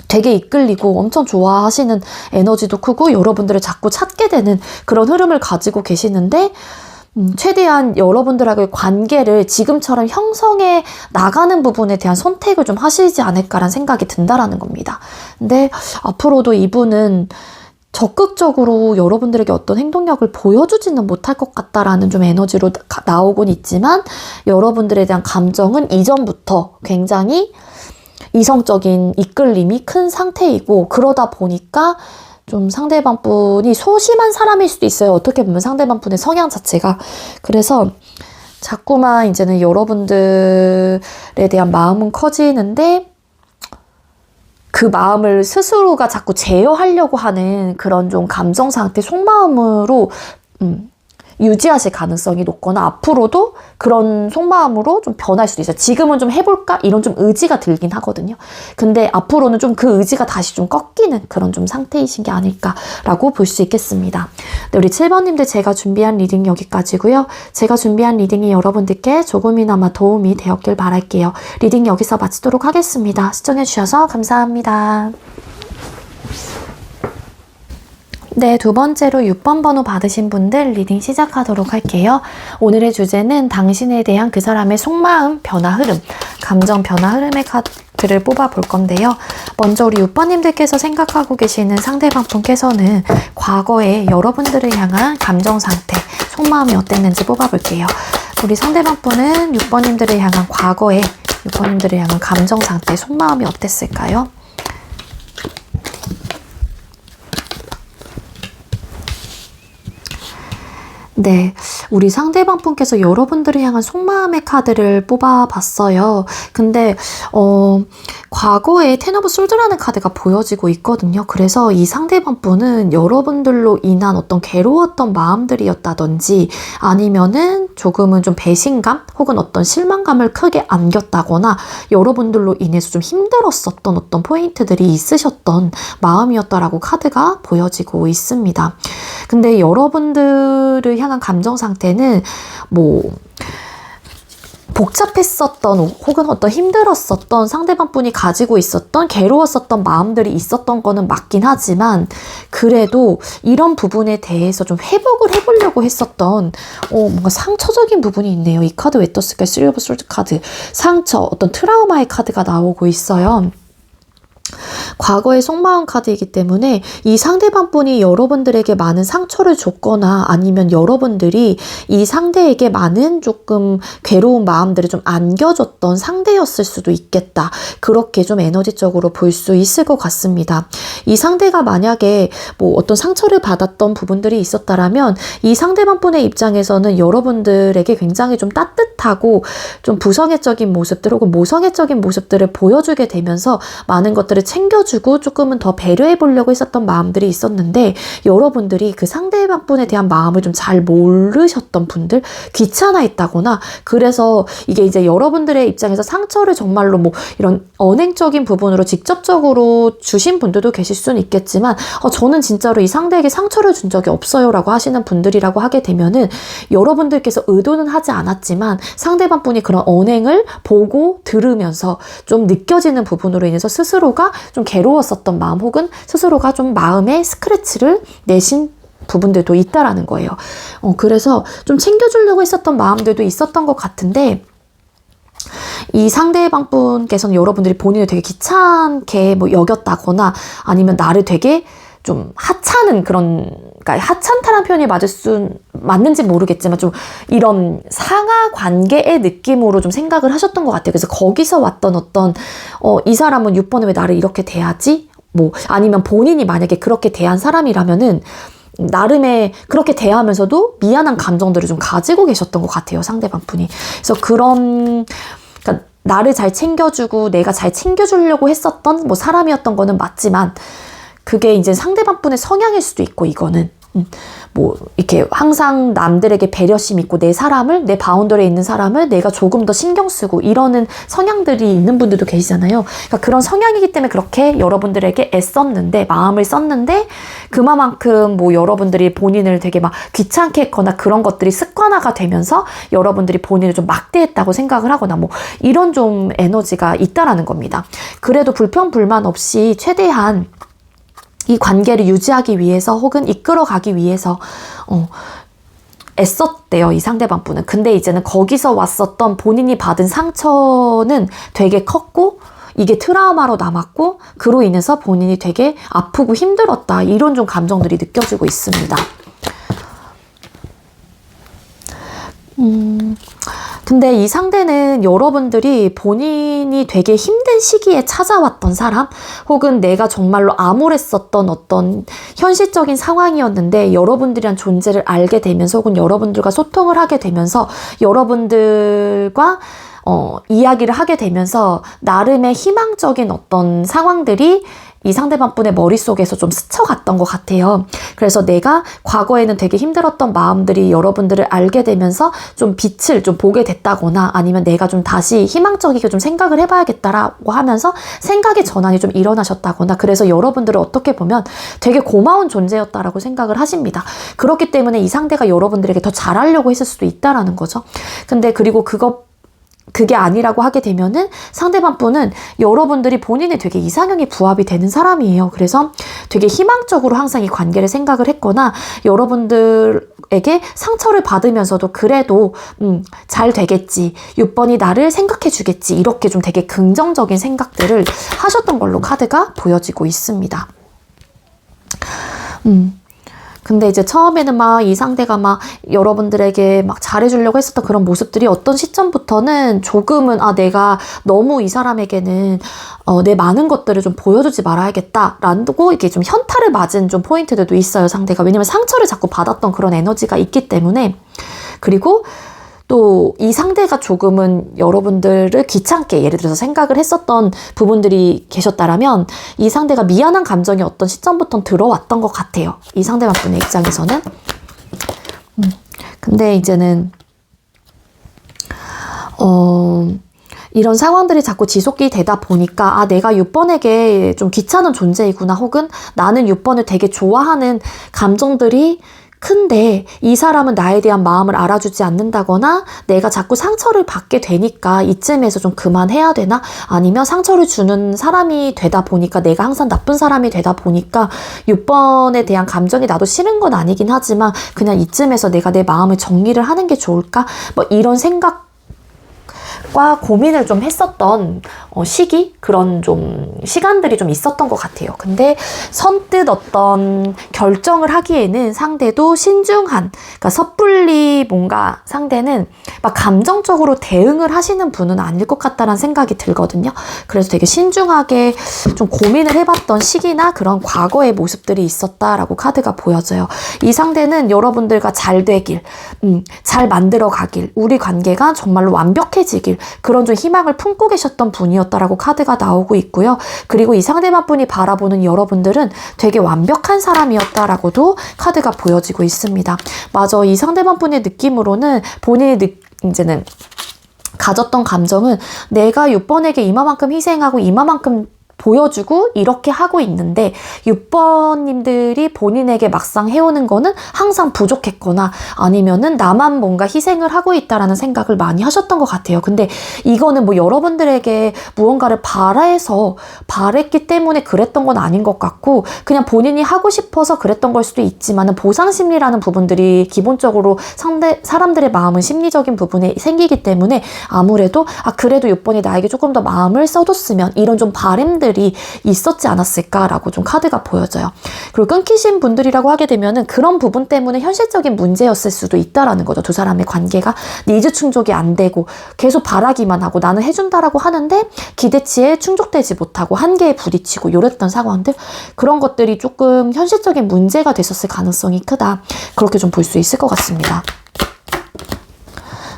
되게 이끌리고 엄청 좋아하시는 에너지도 크고 여러분들을 자꾸 찾게 되는 그런 흐름을 가지고 계시는데 최대한 여러분들하고의 관계를 지금처럼 형성해 나가는 부분에 대한 선택을 좀 하시지 않을까라는 생각이 든다라는 겁니다. 근데 앞으로도 이분은 적극적으로 여러분들에게 어떤 행동력을 보여주지는 못할 것 같다라는 좀 에너지로 나오곤 있지만 여러분들에 대한 감정은 이전부터 굉장히 이성적인 이끌림이 큰 상태이고 그러다 보니까 좀 상대방 분이 소심한 사람일 수도 있어요. 어떻게 보면 상대방 분의 성향 자체가. 그래서 자꾸만 이제는 여러분들에 대한 마음은 커지는데 그 마음을 스스로가 자꾸 제어하려고 하는 그런 좀 감정 상태, 속마음으로 유지하실 가능성이 높거나 앞으로도 그런 속마음으로 좀 변할 수도 있어요. 지금은 좀 해볼까? 이런 좀 의지가 들긴 하거든요. 근데 앞으로는 좀 그 의지가 다시 좀 꺾이는 그런 좀 상태이신 게 아닐까라고 볼 수 있겠습니다. 네, 우리 7번님들 제가 준비한 리딩 여기까지고요. 제가 준비한 리딩이 여러분들께 조금이나마 도움이 되었길 바랄게요. 리딩 여기서 마치도록 하겠습니다. 시청해주셔서 감사합니다. 네, 두 번째로 6번 번호 받으신 분들 리딩 시작하도록 할게요. 오늘의 주제는 당신에 대한 그 사람의 속마음 변화 흐름, 감정 변화 흐름의 카드를 뽑아볼 건데요. 먼저 우리 6번님들께서 생각하고 계시는 상대방 분께서는 과거에 여러분들을 향한 감정 상태, 속마음이 어땠는지 뽑아볼게요. 우리 상대방 분은 6번님들을 향한 과거에 6번님들을 향한 감정 상태, 속마음이 어땠을까요? 네, 우리 상대방 분께서 여러분들을 향한 속마음의 카드를 뽑아봤어요. 근데 과거에 텐 오브 솔드라는 카드가 보여지고 있거든요. 그래서 이 상대방 분은 여러분들로 인한 어떤 괴로웠던 마음들이었다든지 아니면은 조금은 좀 배신감 혹은 어떤 실망감을 크게 안겼다거나 여러분들로 인해서 좀 힘들었었던 어떤 포인트들이 있으셨던 마음이었다라고 카드가 보여지고 있습니다. 근데 여러분들을 향한 감정 상태는 뭐 복잡했었던 혹은 어떤 힘들었었던 상대방 분이 가지고 있었던 괴로웠었던 마음들이 있었던 거는 맞긴 하지만 그래도 이런 부분에 대해서 좀 회복을 해보려고 했었던 뭔가 상처적인 부분이 있네요. 이 카드 왜 떴을까요? 3 오브 솔드 카드. 상처, 어떤 트라우마의 카드가 나오고 있어요. 과거의 속마음 카드이기 때문에 이 상대방 분이 여러분들에게 많은 상처를 줬거나 아니면 여러분들이 이 상대에게 많은 조금 괴로운 마음들을 좀 안겨줬던 상대였을 수도 있겠다. 그렇게 좀 에너지적으로 볼 수 있을 것 같습니다. 이 상대가 만약에 뭐 어떤 상처를 받았던 부분들이 있었다라면 이 상대방 분의 입장에서는 여러분들에게 굉장히 좀 따뜻하고 좀 부성애적인 모습들 혹은 모성애적인 모습들을 보여주게 되면서 많은 것들을 챙겨주고 조금은 더 배려해 보려고 했었던 마음들이 있었는데 여러분들이 그 상대방 분에 대한 마음을 좀 잘 모르셨던 분들, 귀찮아했다거나 그래서 이게 이제 여러분들의 입장에서 상처를 정말로 뭐 이런 언행적인 부분으로 직접적으로 주신 분들도 계실 수는 있겠지만 저는 진짜로 이 상대에게 상처를 준 적이 없어요 라고 하시는 분들이라고 하게 되면은 여러분들께서 의도는 하지 않았지만 상대방 분이 그런 언행을 보고 들으면서 좀 느껴지는 부분으로 인해서 스스로가 좀 괴로웠었던 마음 혹은 스스로가 좀 마음에 스크래치를 내신 부분들도 있다라는 거예요. 그래서 좀 챙겨주려고 했었던 마음들도 있었던 것 같은데 이 상대방 분께서는 여러분들이 본인을 되게 귀찮게 뭐 여겼다거나 아니면 나를 되게 좀 하찮은 그런, 그러니까 하찮다라는 표현이 맞는지 모르겠지만 좀 이런 상하 관계의 느낌으로 좀 생각을 하셨던 것 같아요. 그래서 거기서 왔던 어떤 이 사람은 6번에 왜 나를 이렇게 대하지? 뭐 아니면 본인이 만약에 그렇게 대한 사람이라면은 나름의 그렇게 대하면서도 미안한 감정들을 좀 가지고 계셨던 것 같아요. 상대방 분이. 그래서 그러니까 나를 잘 챙겨주고 내가 잘 챙겨주려고 했었던 뭐 사람이었던 거는 맞지만 그게 이제 상대방 분의 성향일 수도 있고 이거는 뭐 이렇게 항상 남들에게 배려심 있고 내 바운더리에 있는 사람을 내가 조금 더 신경 쓰고 이러는 성향들이 있는 분들도 계시잖아요. 그러니까 그런 성향이기 때문에 그렇게 여러분들에게 애썼는데, 마음을 썼는데 그만큼 뭐 여러분들이 본인을 되게 막 귀찮게 했거나 그런 것들이 습관화가 되면서 여러분들이 본인을 좀 막대했다고 생각을 하거나 뭐 이런 좀 에너지가 있다라는 겁니다. 그래도 불평불만 없이 최대한 이 관계를 유지하기 위해서 혹은 이끌어가기 위해서 애썼대요, 이 상대방 분은. 근데 이제는 거기서 왔었던 본인이 받은 상처는 되게 컸고 이게 트라우마로 남았고 그로 인해서 본인이 되게 아프고 힘들었다, 이런 좀 감정들이 느껴지고 있습니다. 근데 이 상대는 여러분들이 본인이 되게 힘든 시기에 찾아왔던 사람, 혹은 내가 정말로 암울했었던 어떤 현실적인 상황이었는데 여러분들이란 존재를 알게 되면서 혹은 여러분들과 소통을 하게 되면서 여러분들과 이야기를 하게 되면서 나름의 희망적인 어떤 상황들이 이 상대방 분의 머릿속에서 좀 스쳐갔던 것 같아요. 그래서 내가 과거에는 되게 힘들었던 마음들이 여러분들을 알게 되면서 좀 빛을 좀 보게 됐다거나, 아니면 내가 좀 다시 희망적이게 좀 생각을 해봐야겠다라고 하면서 생각의 전환이 좀 일어나셨다거나, 그래서 여러분들을 어떻게 보면 되게 고마운 존재였다라고 생각을 하십니다. 그렇기 때문에 이 상대가 여러분들에게 더 잘하려고 했을 수도 있다라는 거죠. 근데 그리고 그게 아니라고 하게 되면은 상대방 분은 여러분들이 본인이 되게 이상형이 부합이 되는 사람이에요. 그래서 되게 희망적으로 항상 이 관계를 생각을 했거나, 여러분들에게 상처를 받으면서도 그래도 잘 되겠지, 6번이 나를 생각해 주겠지, 이렇게 좀 되게 긍정적인 생각들을 하셨던 걸로 카드가 보여지고 있습니다. 근데 이제 처음에는 막 이 상대가 막 여러분들에게 막 잘해주려고 했었던 그런 모습들이 어떤 시점부터는 조금은 내가 너무 이 사람에게는 내 많은 것들을 좀 보여주지 말아야겠다라고 이게 좀 현타를 맞은 좀 포인트들도 있어요, 상대가. 왜냐면 상처를 자꾸 받았던 그런 에너지가 있기 때문에. 그리고 또 이 상대가 조금은 여러분들을 귀찮게 예를 들어서 생각을 했었던 부분들이 계셨다라면 이 상대가 미안한 감정이 어떤 시점부터는 들어왔던 것 같아요, 이 상대방 분의 입장에서는. 근데 이제는 이런 상황들이 자꾸 지속이 되다 보니까 내가 6번에게 좀 귀찮은 존재이구나, 혹은 나는 6번을 되게 좋아하는 감정들이 큰데 이 사람은 나에 대한 마음을 알아주지 않는다거나, 내가 자꾸 상처를 받게 되니까 이쯤에서 좀 그만해야 되나? 아니면 상처를 주는 사람이 되다 보니까, 내가 항상 나쁜 사람이 되다 보니까 6번에 대한 감정이 나도 싫은 건 아니긴 하지만 그냥 이쯤에서 내가 내 마음을 정리를 하는 게 좋을까? 뭐 이런 생각 과 고민을 좀 했었던 시기, 그런 좀 시간들이 좀 있었던 것 같아요. 근데 선뜻 어떤 결정을 하기에는 상대도 신중한, 그러니까 섣불리 뭔가 상대는 막 감정적으로 대응을 하시는 분은 아닐 것 같다는 생각이 들거든요. 그래서 되게 신중하게 좀 고민을 해봤던 시기나 그런 과거의 모습들이 있었다라고 카드가 보여져요. 이 상대는 여러분들과 잘 되길, 잘 만들어 가길, 우리 관계가 정말로 완벽해지길, 그런 좀 희망을 품고 계셨던 분이었다라고 카드가 나오고 있고요. 그리고 이 상대방 분이 바라보는 여러분들은 되게 완벽한 사람이었다라고도 카드가 보여지고 있습니다. 맞아, 이 상대방 분의 느낌으로는 본인이 이제는 가졌던 감정은 내가 6번에게 이만큼 희생하고 이만큼 보여주고 이렇게 하고 있는데 6번님들이 본인에게 막상 해오는 거는 항상 부족했거나, 아니면은 나만 뭔가 희생을 하고 있다라는 생각을 많이 하셨던 것 같아요. 근데 이거는 뭐 여러분들에게 무언가를 바랬기 때문에 그랬던 건 아닌 것 같고, 그냥 본인이 하고 싶어서 그랬던 걸 수도 있지만은 보상심리라는 부분들이 기본적으로 사람들의 마음은 심리적인 부분에 생기기 때문에 아무래도 그래도 6번이 나에게 조금 더 마음을 써줬으면, 이런 좀 바램들 있었지 않았을까라고 좀 카드가 보여져요. 그리고 끊기신 분들이라고 하게 되면은 그런 부분 때문에 현실적인 문제였을 수도 있다라는 거죠. 두 사람의 관계가 니즈 충족이 안 되고 계속 바라기만 하고 나는 해준다라고 하는데 기대치에 충족되지 못하고 한계에 부딪히고 이랬던 상황들, 그런 것들이 조금 현실적인 문제가 됐었을 가능성이 크다, 그렇게 좀 볼 수 있을 것 같습니다.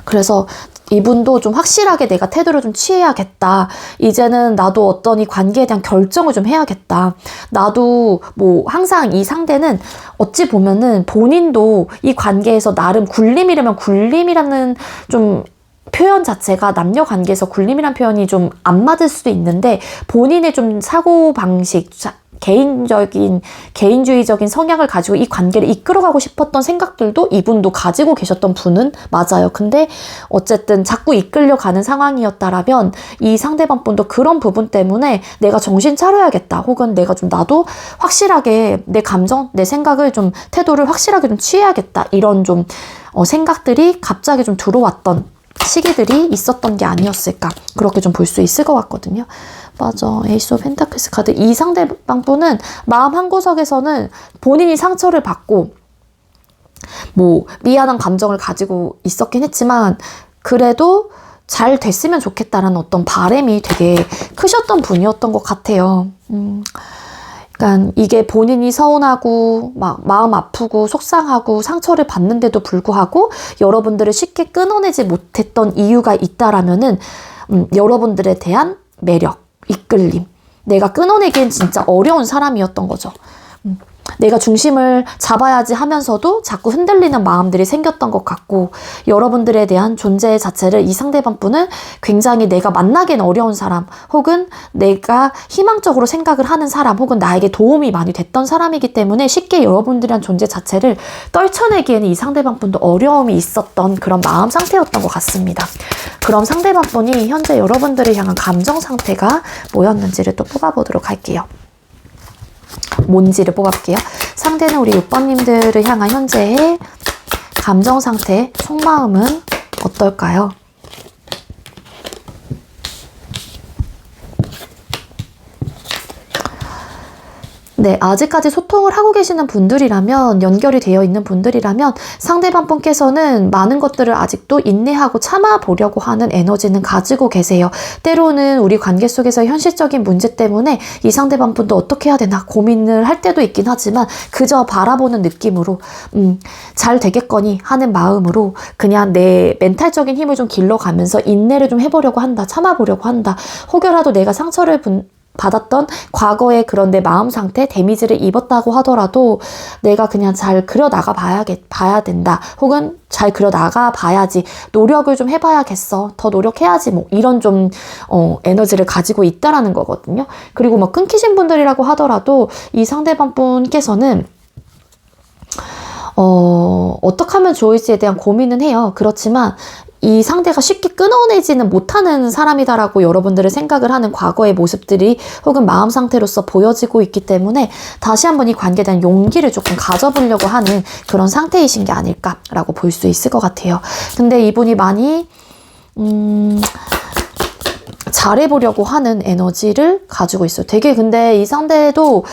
그래서 이분도 좀 확실하게 내가 태도를 좀 취해야겠다. 이제는 나도 어떤 이 관계에 대한 결정을 좀 해야겠다. 나도 뭐 항상 이 상대는 어찌 보면은 본인도 이 관계에서 나름 굴림이라면 굴림이라는 좀 표현 자체가 남녀 관계에서 굴림이란 표현이 좀 안 맞을 수도 있는데 본인의 좀 사고방식, 개인주의적인 성향을 가지고 이 관계를 이끌어가고 싶었던 생각들도 이분도 가지고 계셨던 분은 맞아요. 근데 어쨌든 자꾸 이끌려가는 상황이었다라면 이 상대방 분도 그런 부분 때문에 내가 정신 차려야겠다. 혹은 내가 좀 나도 확실하게 내 감정, 내 생각을 좀 태도를 확실하게 좀 취해야겠다. 이런 좀 생각들이 갑자기 좀 들어왔던 시기들이 있었던 게 아니었을까. 그렇게 좀 볼 수 있을 것 같거든요. 맞아. 에이스 오브 펜타클스 카드. 이 상대방 분은 마음 한구석에서는 본인이 상처를 받고 뭐 미안한 감정을 가지고 있었긴 했지만 그래도 잘 됐으면 좋겠다라는 어떤 바람이 되게 크셨던 분이었던 것 같아요. 그러니까 이게 본인이 서운하고 막 마음 아프고 속상하고 상처를 받는데도 불구하고 여러분들을 쉽게 끊어내지 못했던 이유가 있다라면은 여러분들에 대한 매력, 이끌림. 내가 끊어내기엔 진짜 어려운 사람이었던 거죠. 내가 중심을 잡아야지 하면서도 자꾸 흔들리는 마음들이 생겼던 것 같고 여러분들에 대한 존재 자체를 이 상대방 분은 굉장히 내가 만나기엔 어려운 사람 혹은 내가 희망적으로 생각을 하는 사람 혹은 나에게 도움이 많이 됐던 사람이기 때문에 쉽게 여러분들이란 존재 자체를 떨쳐내기에는 이 상대방 분도 어려움이 있었던 그런 마음 상태였던 것 같습니다. 그럼 상대방 분이 현재 여러분들을 향한 감정 상태가 뭐였는지를 또 뽑아보도록 할게요. 뭔지를 뽑아볼게요. 상대는 우리 6번님들을 향한 현재의 감정 상태, 속마음은 어떨까요? 네, 아직까지 소통을 하고 계시는 분들이라면, 연결이 되어 있는 분들이라면 상대방 분께서는 많은 것들을 아직도 인내하고 참아보려고 하는 에너지는 가지고 계세요. 때로는 우리 관계 속에서 현실적인 문제 때문에 이 상대방 분도 어떻게 해야 되나 고민을 할 때도 있긴 하지만 그저 바라보는 느낌으로 잘 되겠거니 하는 마음으로 그냥 내 멘탈적인 힘을 좀 길러가면서 인내를 좀 해보려고 한다. 참아보려고 한다. 혹여라도 내가 상처를 받았던 과거의 그런 내 마음 상태, 데미지를 입었다고 하더라도 내가 그냥 잘 그려나가 봐야 된다. 혹은 잘 그려나가 봐야지. 노력을 좀 해봐야겠어. 더 노력해야지. 뭐 이런 좀 에너지를 가지고 있다라는 거거든요. 그리고 뭐 끊기신 분들이라고 하더라도 이 상대방 분께서는 어떻게 하면 좋을지에 대한 고민은 해요. 그렇지만 이 상대가 쉽게 끊어내지는 못하는 사람이다라고 여러분들을 생각을 하는 과거의 모습들이 혹은 마음 상태로서 보여지고 있기 때문에 다시 한번 이 관계에 대한 용기를 조금 가져보려고 하는 그런 상태이신 게 아닐까라고 볼 수 있을 것 같아요. 근데 이분이 많이 잘해보려고 하는 에너지를 가지고 있어요. 되게 근데 이 상대도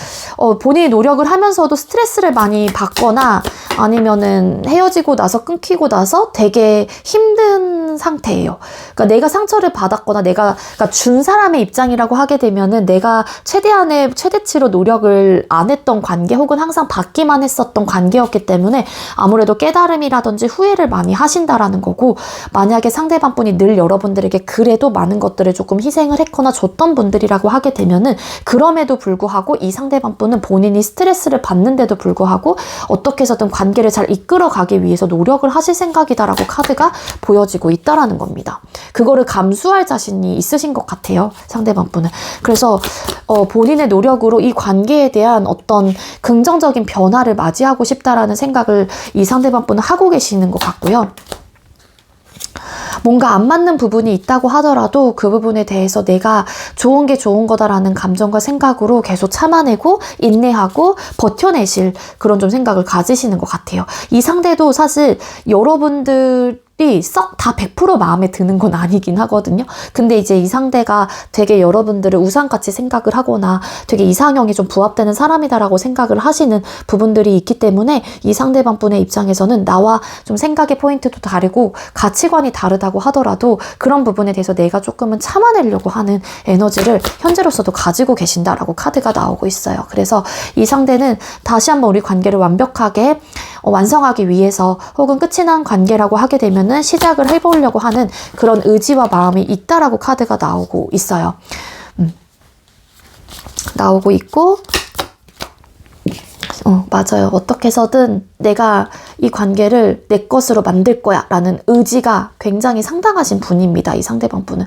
본인이 노력을 하면서도 스트레스를 많이 받거나 아니면은 헤어지고 나서 끊기고 나서 되게 힘든 상태예요. 그러니까 내가 상처를 받았거나 내가 그러니까 준 사람의 입장이라고 하게 되면은 내가 최대한의 최대치로 노력을 안 했던 관계 혹은 항상 받기만 했었던 관계였기 때문에 아무래도 깨달음이라든지 후회를 많이 하신다라는 거고 만약에 상대방 분이 늘 여러분들에게 그래도 많은 것들을 조금 희생을 했거나 줬던 분들이라고 하게 되면은 그럼에도 불구하고 이 상대방 분은 본인이 스트레스를 받는데도 불구하고 어떻게 해서든 관계를 잘 이끌어가기 위해서 노력을 하실 생각이다라고 카드가 보여지고 있다라는 겁니다. 그거를 감수할 자신이 있으신 것 같아요. 상대방 분은. 그래서 본인의 노력으로 이 관계에 대한 어떤 긍정적인 변화를 맞이하고 싶다라는 생각을 이 상대방 분은 하고 계시는 것 같고요. 뭔가 안 맞는 부분이 있다고 하더라도 그 부분에 대해서 내가 좋은 게 좋은 거다라는 감정과 생각으로 계속 참아내고 인내하고 버텨내실 그런 좀 생각을 가지시는 것 같아요. 이 상대도 사실 여러분들이 썩 다 100% 마음에 드는 건 아니긴 하거든요. 근데 이제 이 상대가 되게 여러분들을 우상같이 생각을 하거나 되게 이상형이 좀 부합되는 사람이다라고 생각을 하시는 부분들이 있기 때문에 이 상대방 분의 입장에서는 나와 좀 생각의 포인트도 다르고 가치관이 다르다고 하더라도 그런 부분에 대해서 내가 조금은 참아내려고 하는 에너지를 현재로서도 가지고 계신다라고 카드가 나오고 있어요. 그래서 이 상대는 다시 한번 우리 관계를 완벽하게 완성하기 위해서 혹은 끝이 난 관계라고 하게 되면은 시작을 해보려고 하는 그런 의지와 마음이 있다라고 카드가 나오고 있어요. 나오고 있고, 맞아요. 어떻게 해서든 내가 이 관계를 내 것으로 만들 거야 라는 의지가 굉장히 상당하신 분입니다. 이 상대방 분은.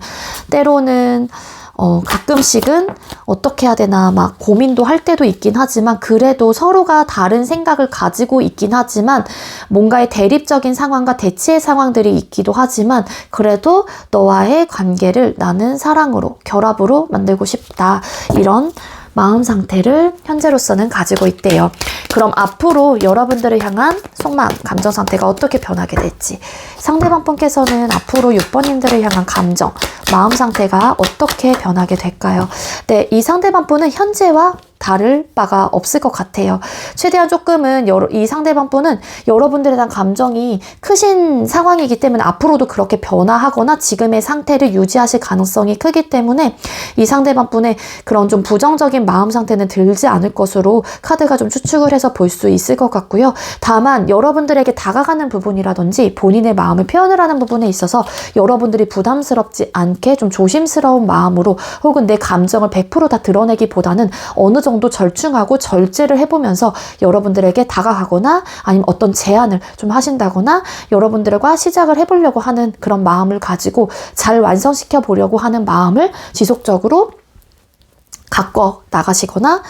때로는 가끔씩은 어떻게 해야 되나 막 고민도 할 때도 있긴 하지만, 그래도 서로가 다른 생각을 가지고 있긴 하지만, 뭔가의 대립적인 상황과 대치의 상황들이 있기도 하지만, 그래도 너와의 관계를 나는 사랑으로, 결합으로 만들고 싶다. 이런 마음 상태를 현재로서는 가지고 있대요. 그럼 앞으로 여러분들을 향한 속마음, 감정 상태가 어떻게 변하게 될지, 상대방 분께서는 앞으로 6번님들을 향한 감정, 마음 상태가 어떻게 변하게 될까요? 네, 이 상대방 분은 현재와 다를 바가 없을 것 같아요. 최대한 조금은 이 상대방 분은 여러분들에 대한 감정이 크신 상황이기 때문에 앞으로도 그렇게 변화하거나 지금의 상태를 유지하실 가능성이 크기 때문에 이 상대방 분의 그런 좀 부정적인 마음 상태는 들지 않을 것으로 카드가 좀 추측을 해서 볼 수 있을 것 같고요. 다만 여러분들에게 다가가는 부분이라든지 본인의 마음을 표현을 하는 부분에 있어서 여러분들이 부담스럽지 않게 좀 조심스러운 마음으로, 혹은 내 감정을 100% 다 드러내기보다는 어느 정도 절충하고 절제를 해보면서 여러분들에게 다가가거나 아니면 어떤 제안을 좀 하신다거나 여러분들과 시작을 해보려고 하는 그런 마음을 가지고 잘 완성시켜 보려고 하는 마음을 지속적으로 갖고 나가시거나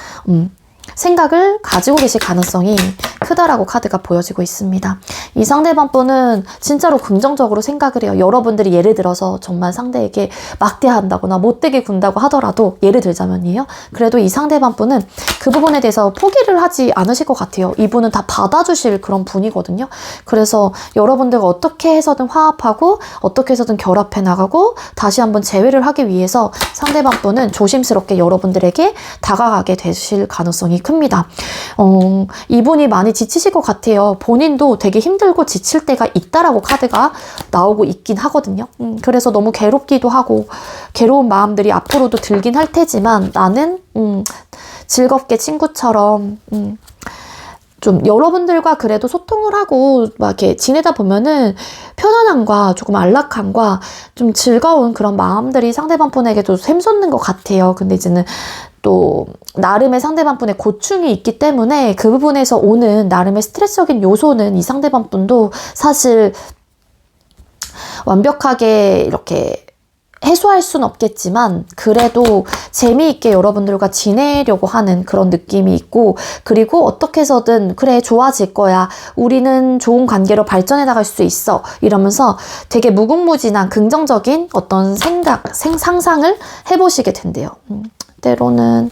생각을 가지고 계실 가능성이 크다라고 카드가 보여지고 있습니다. 이 상대방 분은 진짜로 긍정적으로 생각을 해요. 여러분들이 예를 들어서 정말 상대에게 막대한다거나 못되게 군다고 하더라도, 예를 들자면이에요. 그래도 이 상대방 분은 그 부분에 대해서 포기를 하지 않으실 것 같아요. 이분은 다 받아주실 그런 분이거든요. 그래서 여러분들과 어떻게 해서든 화합하고 어떻게 해서든 결합해 나가고 다시 한번 재회를 하기 위해서 상대방 분은 조심스럽게 여러분들에게 다가가게 되실 가능성이 큽니다. 이분이 많이 지치실 것 같아요. 본인도 되게 힘들고 지칠 때가 있다라고 카드가 나오고 있긴 하거든요. 그래서 너무 괴롭기도 하고 괴로운 마음들이 앞으로도 들긴 할 테지만, 나는 즐겁게 친구처럼 좀 여러분들과 그래도 소통을 하고 막 이렇게 지내다 보면은 편안함과 조금 안락함과 좀 즐거운 그런 마음들이 상대방 분에게도 샘솟는 것 같아요. 근데 이제는 또 나름의 상대방 분의 고충이 있기 때문에 그 부분에서 오는 나름의 스트레스적인 요소는 이 상대방 분도 사실 완벽하게 이렇게 해소할 수는 없겠지만, 그래도 재미있게 여러분들과 지내려고 하는 그런 느낌이 있고, 그리고 어떻게 해서든 그래 좋아질 거야, 우리는 좋은 관계로 발전해 나갈 수 있어, 이러면서 되게 무궁무진한 긍정적인 어떤 상상을 해보시게 된대요. 때로는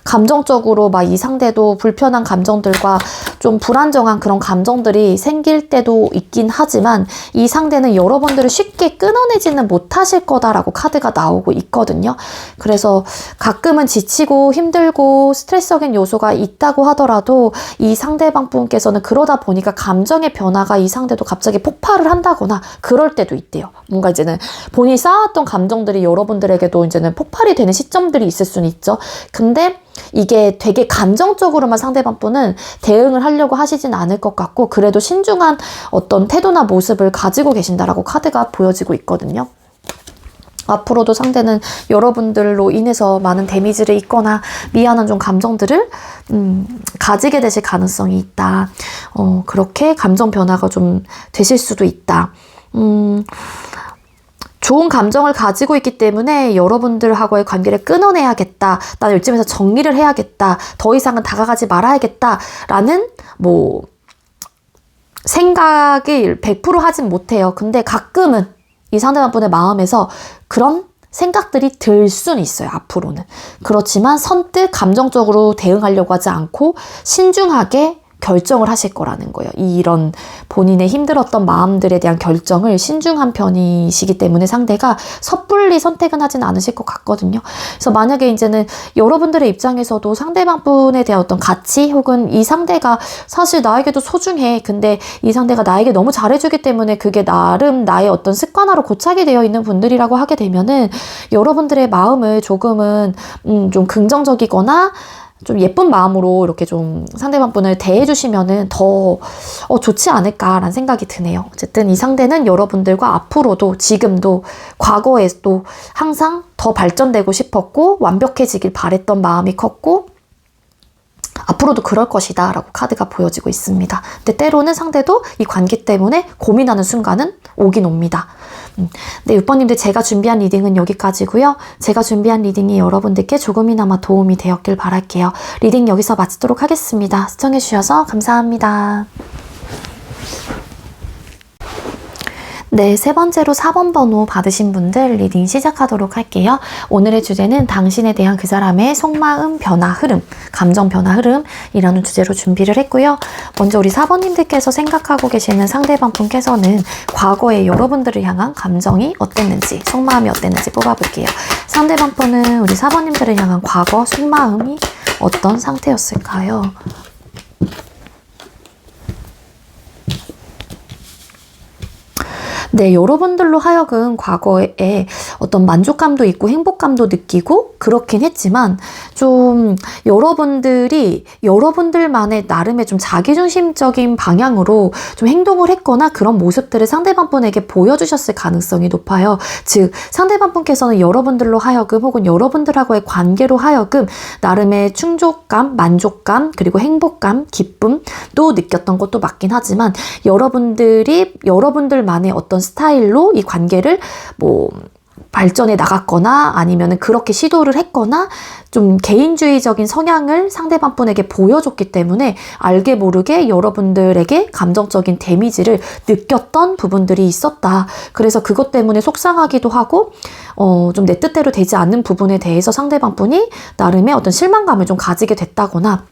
감정적으로 막 이 상대도 불편한 감정들과 좀 불안정한 그런 감정들이 생길 때도 있긴 하지만, 이 상대는 여러분들을 쉽게 끊어내지는 못하실 거다라고 카드가 나오고 있거든요. 그래서 가끔은 지치고 힘들고 스트레스적인 요소가 있다고 하더라도 이 상대방 분께서는 그러다 보니까 감정의 변화가 이 상대도 갑자기 폭발을 한다거나 그럴 때도 있대요. 뭔가 이제는 본인이 쌓았던 감정들이 여러분들에게도 이제는 폭발이 되는 시점들이 있을 수는 있죠. 근데 이게 되게 감정적으로만 상대방 분은 대응을 하려고 하시진 않을 것 같고, 그래도 신중한 어떤 태도나 모습을 가지고 계신다라고 카드가 보여지고 있거든요. 앞으로도 상대는 여러분들로 인해서 많은 데미지를 입거나 미안한 좀 감정들을 가지게 되실 가능성이 있다. 그렇게 감정 변화가 좀 되실 수도 있다. 좋은 감정을 가지고 있기 때문에 여러분들하고의 관계를 끊어내야겠다, 나는 이쯤에서 정리를 해야겠다, 더 이상은 다가가지 말아야겠다 라는 생각을 100% 하진 못해요. 근데 가끔은 이 상대방 분의 마음에서 그런 생각들이 들 수는 있어요, 앞으로는. 그렇지만 선뜻 감정적으로 대응하려고 하지 않고 신중하게 결정을 하실 거라는 거예요. 이런 본인의 힘들었던 마음들에 대한 결정을 신중한 편이시기 때문에 상대가 섣불리 선택은 하진 않으실 것 같거든요. 그래서 만약에 이제는 여러분들의 입장에서도 상대방 분에 대한 어떤 가치, 혹은 이 상대가 사실 나에게도 소중해, 근데 이 상대가 나에게 너무 잘해주기 때문에 그게 나름 나의 어떤 습관화로 고착이 되어 있는 분들이라고 하게 되면은 여러분들의 마음을 조금은 좀 긍정적이거나 좀 예쁜 마음으로 이렇게 좀 상대방 분을 대해주시면은 더 좋지 않을까라는 생각이 드네요. 어쨌든 이 상대는 여러분들과 앞으로도 지금도 과거에도 항상 더 발전되고 싶었고 완벽해지길 바랬던 마음이 컸고 앞으로도 그럴 것이다 라고 카드가 보여지고 있습니다. 근데 때로는 상대도 이 관계 때문에 고민하는 순간은 오긴 옵니다. 네, 6번님들 제가 준비한 리딩은 여기까지고요. 제가 준비한 리딩이 여러분들께 조금이나마 도움이 되었길 바랄게요. 리딩 여기서 마치도록 하겠습니다. 시청해주셔서 감사합니다. 네, 세 번째로 4번 번호 받으신 분들 리딩 시작하도록 할게요. 오늘의 주제는 당신에 대한 그 사람의 속마음 변화 흐름, 감정 변화 흐름이라는 주제로 준비를 했고요. 먼저 우리 4번님들께서 생각하고 계시는 상대방 분께서는 과거에 여러분들을 향한 감정이 어땠는지, 속마음이 어땠는지 뽑아볼게요. 상대방 분은 우리 4번님들을 향한 과거 속마음이 어떤 상태였을까요? 네, 여러분들로 하여금 과거에 어떤 만족감도 있고 행복감도 느끼고 그렇긴 했지만 좀 여러분들이 여러분들만의 나름의 좀 자기중심적인 방향으로 좀 행동을 했거나 그런 모습들을 상대방 분에게 보여주셨을 가능성이 높아요. 즉, 상대방 분께서는 여러분들로 하여금 혹은 여러분들하고의 관계로 하여금 나름의 충족감, 만족감, 그리고 행복감, 기쁨도 느꼈던 것도 맞긴 하지만 여러분들이 여러분들만의 어떤 스타일로 이 관계를 발전해 나갔거나 아니면 그렇게 시도를 했거나 좀 개인주의적인 성향을 상대방 분에게 보여줬기 때문에 알게 모르게 여러분들에게 감정적인 데미지를 느꼈던 부분들이 있었다. 그래서 그것 때문에 속상하기도 하고 좀 내 뜻대로 되지 않는 부분에 대해서 상대방 분이 나름의 어떤 실망감을 좀 가지게 됐다거나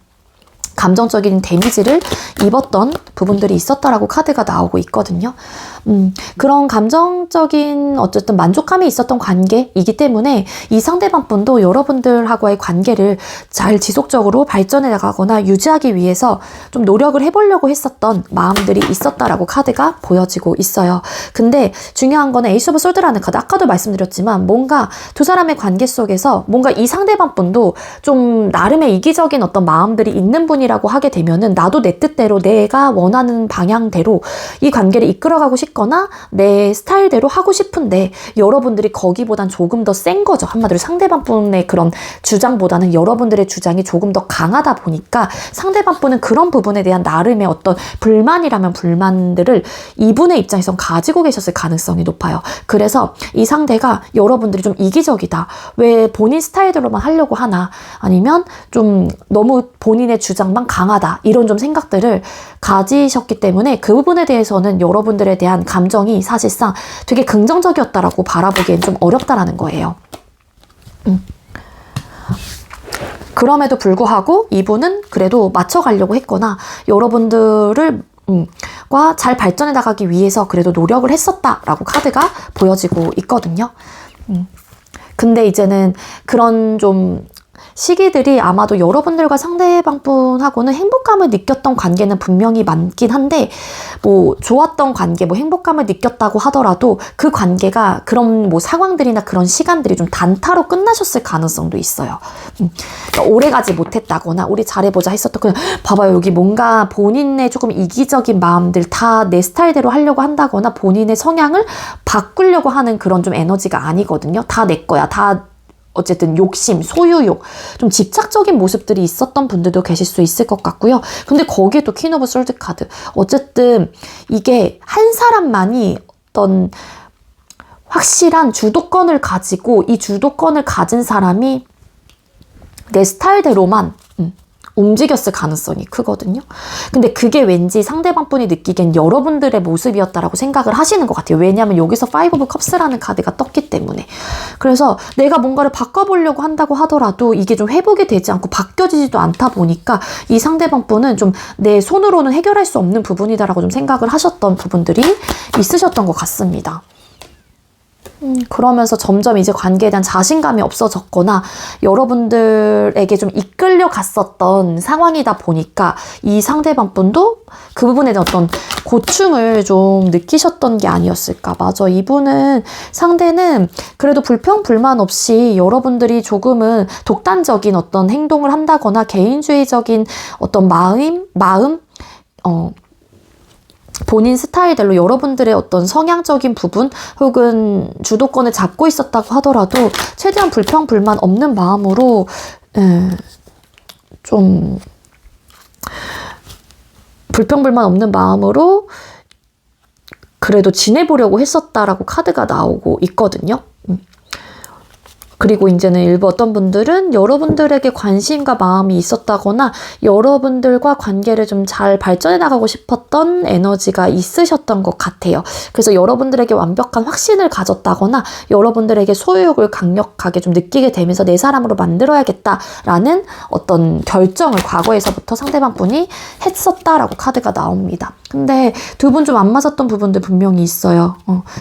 감정적인 데미지를 입었던 부분들이 있었다라고 카드가 나오고 있거든요. 그런 감정적인 어쨌든 만족감이 있었던 관계이기 때문에 이 상대방 분도 여러분들하고의 관계를 잘 지속적으로 발전해 나가거나 유지하기 위해서 좀 노력을 해보려고 했었던 마음들이 있었다라고 카드가 보여지고 있어요. 근데 중요한 거는 에이스 오브 솔드라는 카드, 아까도 말씀드렸지만 뭔가 두 사람의 관계 속에서 뭔가 이 상대방 분도 좀 나름의 이기적인 어떤 마음들이 있는 분이라고 하게 되면은 나도 내 뜻대로 내가 원하는 방향대로 이 관계를 이끌어가고 싶거나 내 스타일대로 하고 싶은데 여러분들이 거기보단 조금 더 센 거죠. 한마디로 상대방 분의 그런 주장보다는 여러분들의 주장이 조금 더 강하다 보니까 상대방 분은 그런 부분에 대한 나름의 어떤 불만이라면 불만들을 이분의 입장에선 가지고 계셨을 가능성이 높아요. 그래서 이 상대가 여러분들이 좀 이기적이다. 왜 본인 스타일대로만 하려고 하나? 아니면 좀 너무 본인의 주장만 강하다. 이런 좀 생각들을 가지셨기 때문에 그 부분에 대해서는 여러분들에 대한 감정이 사실상 되게 긍정적이었다라고 바라보기엔 좀 어렵다라는 거예요. 그럼에도 불구하고 이분은 그래도 맞춰가려고 했거나 여러분들을 과 잘 발전해 나가기 위해서 그래도 노력을 했었다라고 카드가 보여지고 있거든요. 근데 이제는 그런 좀 시기들이 아마도 여러분들과 상대방분하고는 행복감을 느꼈던 관계는 분명히 많긴 한데 좋았던 관계, 행복감을 느꼈다고 하더라도 그 관계가 그런 상황들이나 그런 시간들이 좀 단타로 끝나셨을 가능성도 있어요. 그러니까 오래가지 못했다거나 우리 잘해보자 했었던 그냥 봐봐요, 여기 뭔가 본인의 조금 이기적인 마음들 다 내 스타일대로 하려고 한다거나 본인의 성향을 바꾸려고 하는 그런 좀 에너지가 아니거든요. 다 내 거야, 다 어쨌든 욕심, 소유욕, 좀 집착적인 모습들이 있었던 분들도 계실 수 있을 것 같고요. 근데 거기에 또 퀸 오브 솔드 카드. 어쨌든 이게 한 사람만이 어떤 확실한 주도권을 가지고 이 주도권을 가진 사람이 내 스타일대로만 움직였을 가능성이 크거든요. 근데 그게 왠지 상대방 분이 느끼기엔 여러분들의 모습이었다라고 생각을 하시는 것 같아요. 왜냐하면 여기서 파이브 오브 컵스라는 카드가 떴기 때문에. 그래서 내가 뭔가를 바꿔보려고 한다고 하더라도 이게 좀 회복이 되지 않고 바뀌어지지도 않다 보니까 이 상대방 분은 좀 내 손으로는 해결할 수 없는 부분이다라고 좀 생각을 하셨던 부분들이 있으셨던 것 같습니다. 그러면서 점점 이제 관계에 대한 자신감이 없어졌거나 여러분들에게 좀 이끌려 갔었던 상황이다 보니까 이 상대방 분도 그 부분에 대한 어떤 고충을 좀 느끼셨던 게 아니었을까. 맞아. 이분은, 상대는 그래도 불평불만 없이 여러분들이 조금은 독단적인 어떤 행동을 한다거나 개인주의적인 어떤 마음, 본인 스타일대로 여러분들의 어떤 성향적인 부분 혹은 주도권을 잡고 있었다고 하더라도 최대한 불평불만 없는 마음으로 좀 불평불만 없는 마음으로 그래도 지내보려고 했었다라고 카드가 나오고 있거든요. 그리고 이제는 일부 어떤 분들은 여러분들에게 관심과 마음이 있었다거나 여러분들과 관계를 좀 잘 발전해 나가고 싶었던 에너지가 있으셨던 것 같아요. 그래서 여러분들에게 완벽한 확신을 가졌다거나 여러분들에게 소유욕을 강력하게 좀 느끼게 되면서 내 사람으로 만들어야겠다라는 어떤 결정을 과거에서부터 상대방 분이 했었다라고 카드가 나옵니다. 근데 두 분 좀 안 맞았던 부분들 분명히 있어요.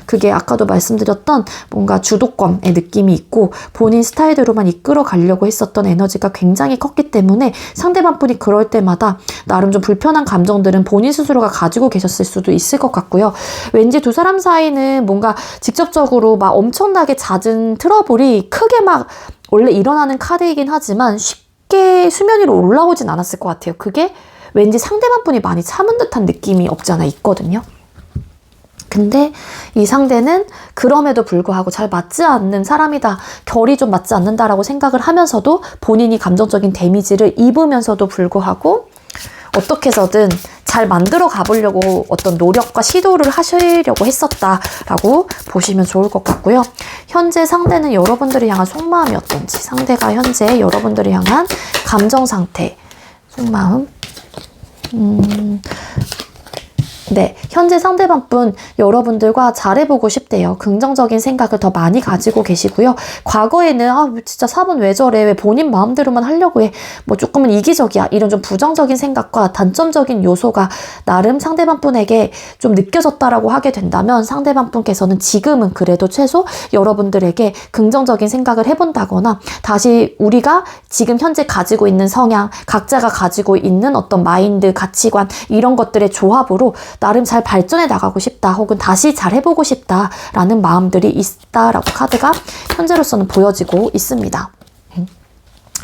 그게 아까도 말씀드렸던 뭔가 주도권의 느낌이 있고 본인 스타일대로만 이끌어 가려고 했었던 에너지가 굉장히 컸기 때문에 상대방 분이 그럴 때마다 나름 좀 불편한 감정들은 본인 스스로가 가지고 계셨을 수도 있을 것 같고요. 왠지 두 사람 사이는 뭔가 직접적으로 막 엄청나게 잦은 트러블이 크게 막 원래 일어나는 카드이긴 하지만 쉽게 수면 위로 올라오진 않았을 것 같아요. 그게 왠지 상대방 분이 많이 참은 듯한 느낌이 없지 않아 있거든요. 근데 이 상대는 그럼에도 불구하고 잘 맞지 않는 사람이다, 결이 좀 맞지 않는다라고 생각을 하면서도 본인이 감정적인 데미지를 입으면서도 불구하고 어떻게 해서든 잘 만들어 가보려고 어떤 노력과 시도를 하시려고 했었다라고 보시면 좋을 것 같고요. 현재 상대는 여러분들을 향한 속마음이 어떤지, 상대가 현재 여러분들을 향한 감정 상태, 속마음, 네, 현재 상대방 분 여러분들과 잘해보고 싶대요. 긍정적인 생각을 더 많이 가지고 계시고요. 과거에는 진짜 4번 왜 저래, 왜 본인 마음대로만 하려고 해, 뭐 조금은 이기적이야, 이런 좀 부정적인 생각과 단점적인 요소가 나름 상대방 분에게 좀 느껴졌다라고 하게 된다면 상대방 분께서는 지금은 그래도 최소 여러분들에게 긍정적인 생각을 해본다거나 다시 우리가 지금 현재 가지고 있는 성향, 각자가 가지고 있는 어떤 마인드, 가치관, 이런 것들의 조합으로 나름 잘 발전해 나가고 싶다, 혹은 다시 잘 해보고 싶다라는 마음들이 있다라고 카드가 현재로서는 보여지고 있습니다.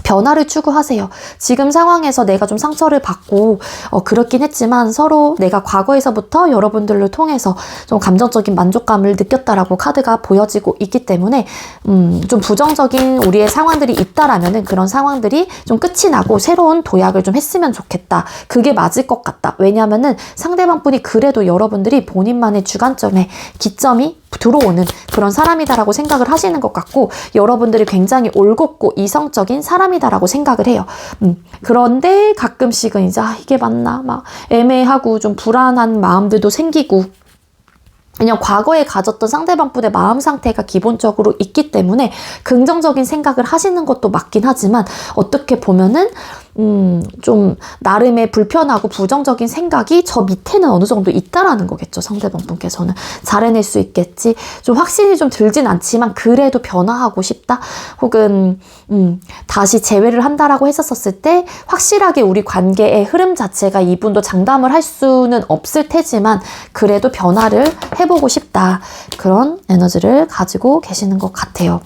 변화를 추구하세요. 지금 상황에서 내가 좀 상처를 받고 그렇긴 했지만 서로 내가 과거에서부터 여러분들을 통해서 좀 감정적인 만족감을 느꼈다라고 카드가 보여지고 있기 때문에 좀 부정적인 우리의 상황들이 있다라면은 그런 상황들이 좀 끝이 나고 새로운 도약을 좀 했으면 좋겠다. 그게 맞을 것 같다. 왜냐하면은 상대방 분이 그래도 여러분들이 본인만의 주관점에 기점이 들어오는 그런 사람이다라고 생각을 하시는 것 같고 여러분들이 굉장히 올곧고 이성적인 사람이다라고 생각을 해요. 그런데 가끔씩은 이제 이게 맞나 막 애매하고 좀 불안한 마음들도 생기고 그냥 과거에 가졌던 상대방 분의 마음 상태가 기본적으로 있기 때문에 긍정적인 생각을 하시는 것도 맞긴 하지만 어떻게 보면은 좀 나름의 불편하고 부정적인 생각이 저 밑에는 어느 정도 있다라는 거겠죠. 상대방 분께서는 잘 해낼 수 있겠지, 좀 확신이 좀 들진 않지만 그래도 변화하고 싶다, 혹은 다시 재회를 한다라고 했었을 때 확실하게 우리 관계의 흐름 자체가 이분도 장담을 할 수는 없을 테지만 그래도 변화를 해보고 싶다, 그런 에너지를 가지고 계시는 것 같아요.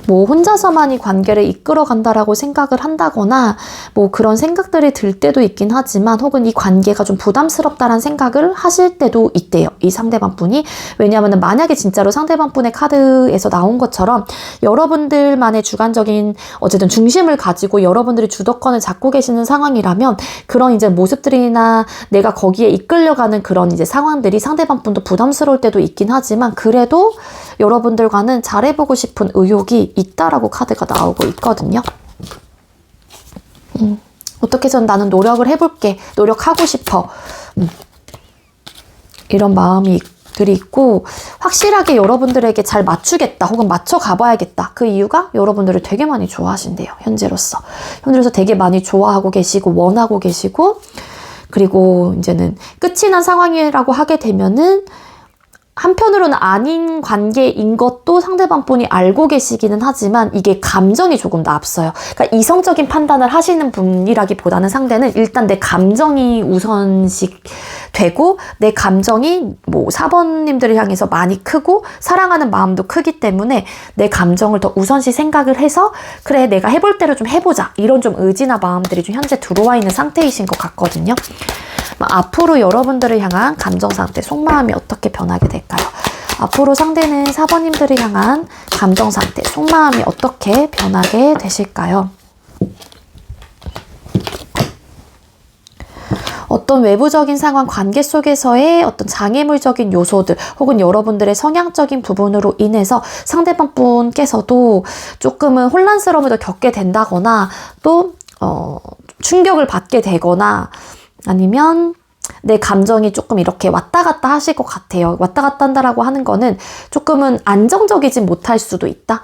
뭐 혼자서만이 관계를 이끌어 간다라고 생각을 한다거나 뭐 그런 생각들이 들 때도 있긴 하지만 혹은 이 관계가 좀 부담스럽다라는 생각을 하실 때도 있대요. 이 상대방 분이. 왜냐하면 만약에 진짜로 상대방 분의 카드에서 나온 것처럼 여러분들만의 주관적인 어쨌든 중심을 가지고 여러분들이 주도권을 잡고 계시는 상황이라면 그런 이제 모습들이나 내가 거기에 이끌려가는 그런 이제 상황들이 상대방 분도 부담스러울 때도 있긴 하지만 그래도 여러분들과는 잘해보고 싶은 의욕이 있다라고 카드가 나오고 있거든요. 어떻게 해서든 나는 노력을 해볼게, 노력하고 싶어, 이런 마음이 들이 있고 확실하게 여러분들에게 잘 맞추겠다 혹은 맞춰 가봐야겠다. 그 이유가 여러분들을 되게 많이 좋아하신대요. 현재로서 되게 많이 좋아하고 계시고 원하고 계시고, 그리고 이제는 끝이 난 상황이라고 하게 되면은 한편으로는 아닌 관계인 것도 상대방 분이 알고 계시기는 하지만 이게 감정이 조금 더 앞서요. 그러니까 이성적인 판단을 하시는 분이라기보다는 상대는 일단 내 감정이 우선식 되고, 내 감정이 뭐 4번님들을 향해서 많이 크고 사랑하는 마음도 크기 때문에 내 감정을 더 우선시 생각을 해서 그래 내가 해볼 대로 좀 해보자, 이런 좀 의지나 마음들이 좀 현재 들어와 있는 상태이신 것 같거든요. 앞으로 여러분들을 향한 감정 상태, 속마음이 어떻게 변하게 될까요? 앞으로 상대는 4번님들을 향한 감정 상태, 속마음이 어떻게 변하게 되실까요? 어떤 외부적인 상황, 관계 속에서의 어떤 장애물적인 요소들 혹은 여러분들의 성향적인 부분으로 인해서 상대방 분께서도 조금은 혼란스러움을 더 겪게 된다거나 또 충격을 받게 되거나 아니면 내 감정이 조금 이렇게 왔다 갔다 하실 것 같아요. 왔다 갔다 한다라고 하는 거는 조금은 안정적이지 못할 수도 있다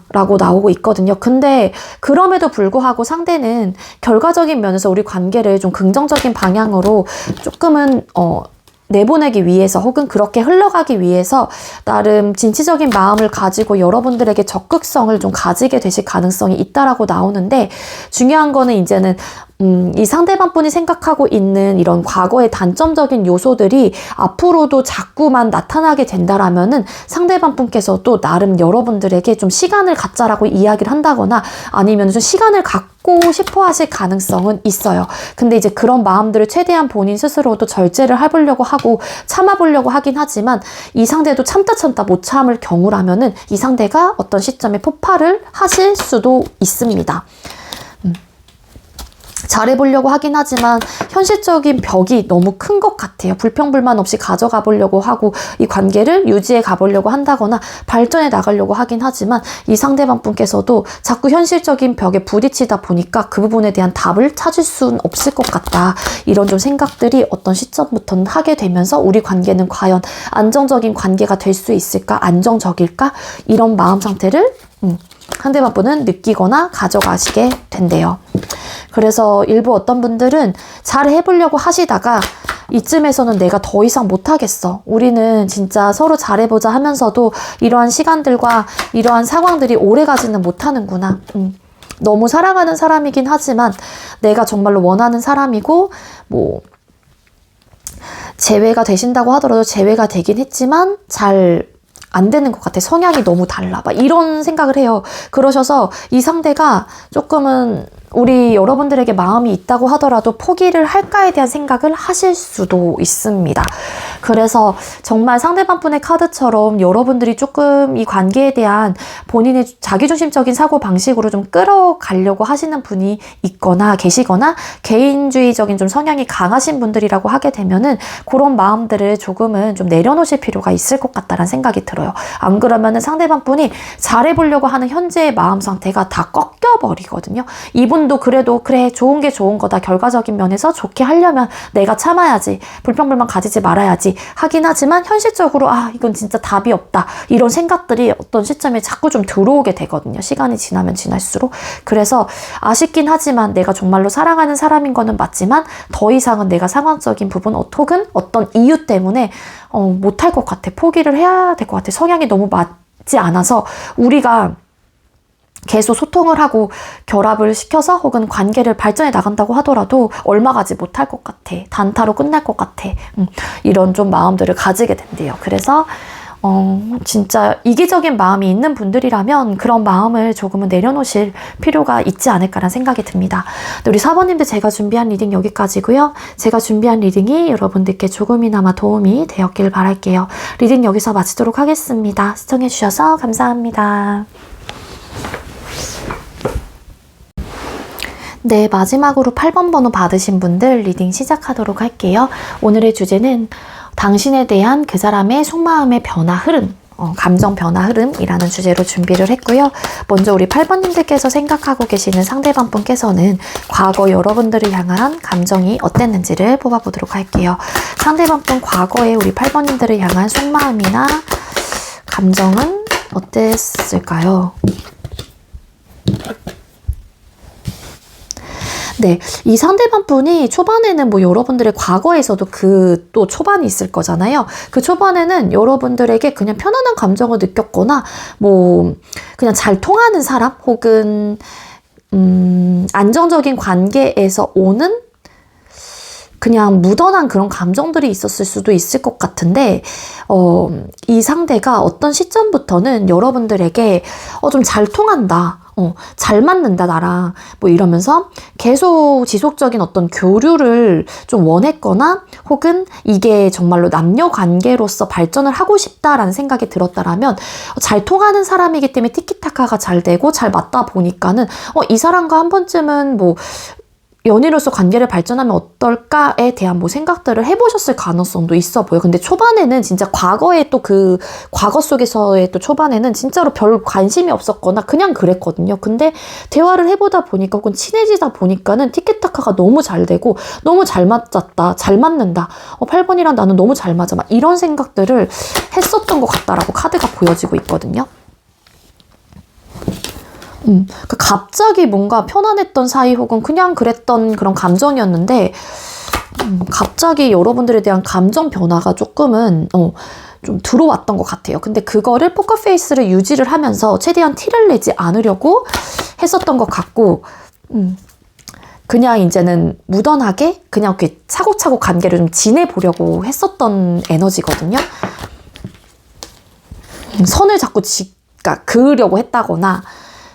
라고 나오고 있거든요. 근데 그럼에도 불구하고 상대는 결과적인 면에서 우리 관계를 좀 긍정적인 방향으로 조금은 내보내기 위해서 혹은 그렇게 흘러가기 위해서 나름 진취적인 마음을 가지고 여러분들에게 적극성을 좀 가지게 되실 가능성이 있다라고 나오는데, 중요한 거는 이제는 이 상대방 분이 생각하고 있는 이런 과거의 단점적인 요소들이 앞으로도 자꾸만 나타나게 된다라면은 상대방 분께서도 나름 여러분들에게 좀 시간을 갖자라고 이야기를 한다거나 아니면 좀 시간을 갖고 싶어 하실 가능성은 있어요. 근데 이제 그런 마음들을 최대한 본인 스스로도 절제를 해보려고 하고 참아보려고 하긴 하지만, 이 상대도 참다 못 참을 경우라면은 이 상대가 어떤 시점에 폭발을 하실 수도 있습니다. 잘해보려고 하긴 하지만 현실적인 벽이 너무 큰 것 같아요. 불평불만 없이 가져가 보려고 하고 이 관계를 유지해 가보려고 한다거나 발전해 나가려고 하긴 하지만 이 상대방 분께서도 자꾸 현실적인 벽에 부딪히다 보니까 그 부분에 대한 답을 찾을 수는 없을 것 같다. 이런 좀 생각들이 어떤 시점부터는 하게 되면서 우리 관계는 과연 안정적인 관계가 될 수 있을까? 안정적일까? 이런 마음 상태를 상대방 분은 느끼거나 가져가시게 된대요. 그래서 일부 어떤 분들은 잘 해보려고 하시다가 이쯤에서는 내가 더 이상 못하겠어. 우리는 진짜 서로 잘해보자 하면서도 이러한 시간들과 이러한 상황들이 오래가지는 못하는구나. 너무 사랑하는 사람이긴 하지만 내가 정말로 원하는 사람이고 뭐 재회가 되신다고 하더라도 재회가 되긴 했지만 잘 안 되는 것 같아. 성향이 너무 달라. 막 이런 생각을 해요. 그러셔서 이 상대가 조금은 우리 여러분들에게 마음이 있다고 하더라도 포기를 할까에 대한 생각을 하실 수도 있습니다. 그래서 정말 상대방 분의 카드처럼 여러분들이 조금 이 관계에 대한 본인의 자기중심적인 사고방식으로 좀 끌어가려고 하시는 분이 있거나 계시거나 개인주의적인 좀 성향이 강하신 분들이라고 하게 되면은 그런 마음들을 조금은 좀 내려놓으실 필요가 있을 것 같다라는 생각이 들어요. 안 그러면은 상대방 분이 잘해보려고 하는 현재의 마음 상태가 다 꺾여버리거든요. 이분도 그래도 그래 좋은 게 좋은 거다. 결과적인 면에서 좋게 하려면 내가 참아야지. 불평불만 가지지 말아야지. 하긴 하지만 현실적으로 이건 진짜 답이 없다. 이런 생각들이 어떤 시점에 자꾸 좀 들어오게 되거든요. 시간이 지나면 지날수록. 그래서 아쉽긴 하지만 내가 정말로 사랑하는 사람인 거는 맞지만 더 이상은 내가 상황적인 부분 혹은 어떤 이유 때문에 못할 것 같아. 포기를 해야 될 것 같아. 성향이 너무 맞지 않아서 우리가 계속 소통을 하고 결합을 시켜서 혹은 관계를 발전해 나간다고 하더라도 얼마 가지 못할 것 같아. 단타로 끝날 것 같아. 이런 좀 마음들을 가지게 된대요. 그래서 진짜 이기적인 마음이 있는 분들이라면 그런 마음을 조금은 내려놓으실 필요가 있지 않을까라는 생각이 듭니다. 우리 4번님들 제가 준비한 리딩 여기까지고요. 제가 준비한 리딩이 여러분들께 조금이나마 도움이 되었길 바랄게요. 리딩 여기서 마치도록 하겠습니다. 시청해주셔서 감사합니다. 네, 마지막으로 8번 번호 받으신 분들 리딩 시작하도록 할게요. 오늘의 주제는 당신에 대한 그 사람의 속마음의 변화 흐름, 감정 변화 흐름이라는 주제로 준비를 했고요. 먼저 우리 8번님들께서 생각하고 계시는 상대방 분께서는 과거 여러분들을 향한 감정이 어땠는지를 뽑아보도록 할게요. 상대방 분 과거에 우리 8번님들을 향한 속마음이나 감정은 어땠을까요? 네, 이 상대방 분이 초반에는 뭐 여러분들의 과거에서도 그 또 초반이 있을 거잖아요. 그 초반에는 여러분들에게 그냥 편안한 감정을 느꼈거나 뭐 그냥 잘 통하는 사람 혹은 안정적인 관계에서 오는 그냥 묻어난 그런 감정들이 있었을 수도 있을 것 같은데 이 상대가 어떤 시점부터는 여러분들에게 좀 잘 통한다. 잘 맞는다, 나랑. 뭐 이러면서 계속 지속적인 어떤 교류를 좀 원했거나 혹은 이게 정말로 남녀 관계로서 발전을 하고 싶다라는 생각이 들었다라면 잘 통하는 사람이기 때문에 티키타카가 잘 되고 잘 맞다 보니까는 이 사람과 한 번쯤은 뭐 연인으로서 관계를 발전하면 어떨까에 대한 뭐 생각들을 해보셨을 가능성도 있어 보여. 근데 초반에는 진짜 과거에 또 그 과거 속에서의 또 초반에는 진짜로 별 관심이 없었거나 그냥 그랬거든요. 근데 대화를 해보다 보니까 혹은 친해지다 보니까는 티키타카가 너무 잘 되고 너무 잘 맞았다, 잘 맞는다. 8번이랑 나는 너무 잘 맞아. 막 이런 생각들을 했었던 것 같다라고 카드가 보여지고 있거든요. 갑자기 뭔가 편안했던 사이 혹은 그냥 그랬던 그런 감정이었는데 갑자기 여러분들에 대한 감정 변화가 조금은 좀 들어왔던 것 같아요. 근데 그거를 포커페이스를 유지를 하면서 최대한 티를 내지 않으려고 했었던 것 같고 그냥 이제는 무던하게 그냥 이렇게 차곡차곡 관계를 좀 지내보려고 했었던 에너지거든요. 선을 자꾸 그으려고 했다거나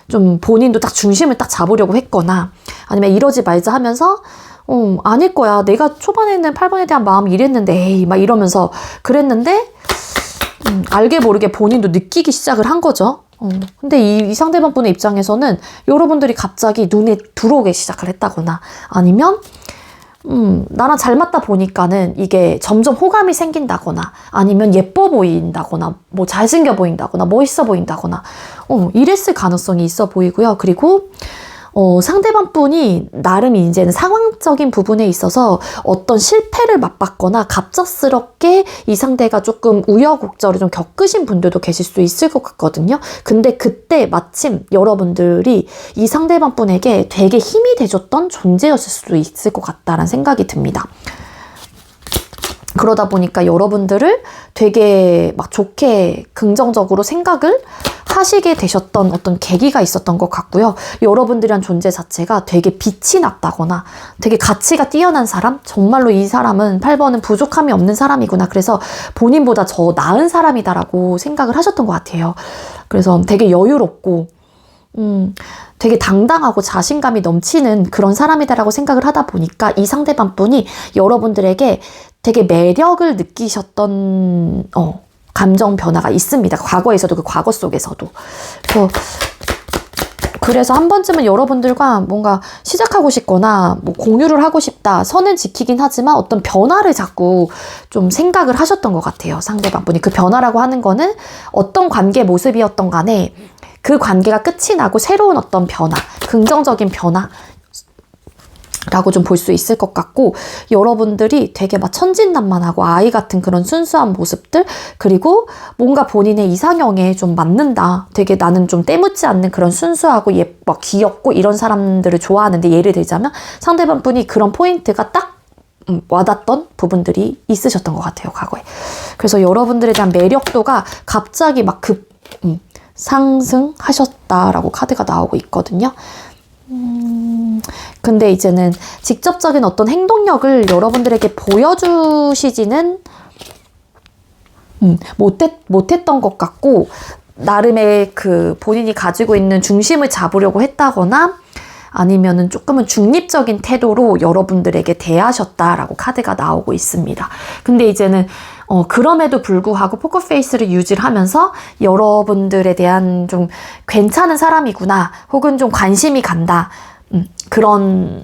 좀 본인도 딱 중심을 딱 잡으려고 했거나 아니면 이러지 말자 하면서 아닐 거야. 내가 초반에는 8번에 대한 마음이 이랬는데 에이 막 이러면서 그랬는데 알게 모르게 본인도 느끼기 시작을 한 거죠. 근데 이 상대방 분의 입장에서는 여러분들이 갑자기 눈에 들어오기 시작을 했다거나 아니면 나랑 잘 맞다 보니까는 이게 점점 호감이 생긴다거나 아니면 예뻐 보인다거나 뭐 잘생겨 보인다거나 멋있어 보인다거나 이랬을 가능성이 있어 보이고요. 그리고 상대방 분이 나름 이제는 상황적인 부분에 있어서 어떤 실패를 맛봤거나 갑작스럽게 이 상대가 조금 우여곡절을 좀 겪으신 분들도 계실 수 있을 것 같거든요. 근데 그때 마침 여러분들이 이 상대방 분에게 되게 힘이 돼줬던 존재였을 수도 있을 것 같다라는 생각이 듭니다. 그러다 보니까 여러분들을 되게 막 좋게 긍정적으로 생각을 하시게 되셨던 어떤 계기가 있었던 것 같고요. 여러분들이란 존재 자체가 되게 빛이 났다거나 되게 가치가 뛰어난 사람? 정말로 이 사람은 8번은 부족함이 없는 사람이구나. 그래서 본인보다 더 나은 사람이다라고 생각을 하셨던 것 같아요. 그래서 되게 여유롭고 되게 당당하고 자신감이 넘치는 그런 사람이다라고 생각을 하다 보니까 이 상대방 분이 여러분들에게 되게 매력을 느끼셨던 감정 변화가 있습니다. 과거에서도 그 과거 속에서도. 그래서 한 번쯤은 여러분들과 뭔가 시작하고 싶거나 뭐 공유를 하고 싶다. 선은 지키긴 하지만 어떤 변화를 자꾸 좀 생각을 하셨던 것 같아요. 상대방 분이. 그 변화라고 하는 거는 어떤 관계 모습이었던 간에 그 관계가 끝이 나고 새로운 어떤 변화, 긍정적인 변화 라고 좀 볼 수 있을 것 같고 여러분들이 되게 막 천진난만하고 아이 같은 그런 순수한 모습들 그리고 뭔가 본인의 이상형에 좀 맞는다. 되게 나는 좀 때묻지 않는 그런 순수하고 예뻐, 귀엽고 이런 사람들을 좋아하는데 예를 들자면 상대방 분이 그런 포인트가 딱 와닿던 부분들이 있으셨던 것 같아요. 과거에. 그래서 여러분들에 대한 매력도가 갑자기 막 상승하셨다라고 카드가 나오고 있거든요. 근데 이제는 직접적인 어떤 행동력을 여러분들에게 보여주시지는 못했던 것 같고 나름의 그 본인이 가지고 있는 중심을 잡으려고 했다거나 아니면은 조금은 중립적인 태도로 여러분들에게 대하셨다라고 카드가 나오고 있습니다. 근데 이제는 그럼에도 불구하고 포커페이스를 유지를 하면서 여러분들에 대한 좀 괜찮은 사람이구나 혹은 좀 관심이 간다 그런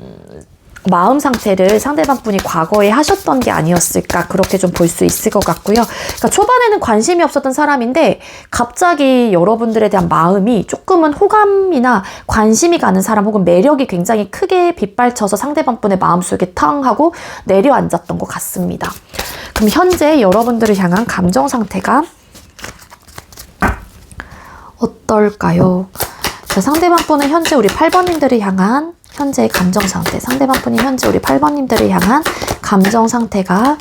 마음 상태를 상대방 분이 과거에 하셨던 게 아니었을까 그렇게 좀 볼 수 있을 것 같고요. 그러니까 초반에는 관심이 없었던 사람인데 갑자기 여러분들에 대한 마음이 조금은 호감이나 관심이 가는 사람 혹은 매력이 굉장히 크게 빗발쳐서 상대방 분의 마음속에 탕 하고 내려앉았던 것 같습니다. 그럼 현재 여러분들을 향한 감정 상태가 어떨까요? 자, 상대방 분은 현재 우리 8번님들을 향한 현재의 감정 상태, 상대방 분이 현재 우리 8번님들을 향한 감정 상태가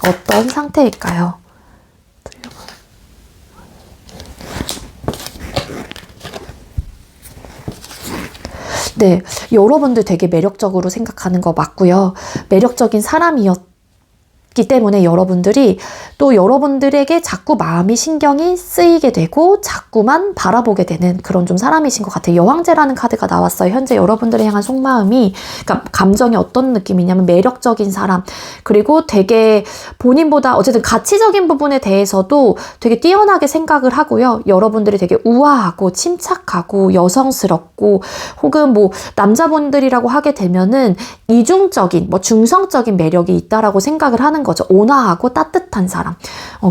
어떤 상태일까요? 네, 여러분들 되게 매력적으로 생각하는 거 맞고요. 매력적인 사람이었기 때문에 여러분들이 또 여러분들에게 자꾸 마음이 신경이 쓰이게 되고 자꾸만 바라보게 되는 그런 좀 사람이신 것 같아요. 여왕제라는 카드가 나왔어요. 현재 여러분들을 향한 속마음이, 그러니까 감정이 어떤 느낌이냐면 매력적인 사람, 그리고 되게 본인보다 어쨌든 가치적인 부분에 대해서도 되게 뛰어나게 생각을 하고요. 여러분들이 되게 우아하고 침착하고 여성스럽고 혹은 뭐 남자분들이라고 하게 되면은 이중적인 뭐 중성적인 매력이 있다라고 생각을 하는 거죠. 온화하고 따뜻한 사람.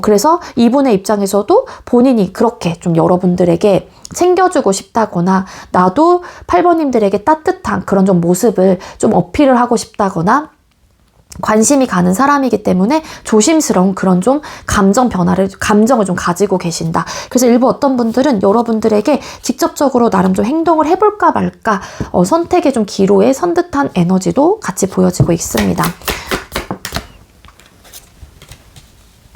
그래서 이분의 입장에서도 본인이 그렇게 좀 여러분들에게 챙겨주고 싶다거나 나도 8번님들에게 따뜻한 그런 좀 모습을 좀 어필을 하고 싶다거나 관심이 가는 사람이기 때문에 조심스러운 그런 좀 감정을 좀 가지고 계신다. 그래서 일부 어떤 분들은 여러분들에게 직접적으로 나름 좀 행동을 해볼까 말까 선택의 좀 기로에 선 듯한 에너지도 같이 보여지고 있습니다.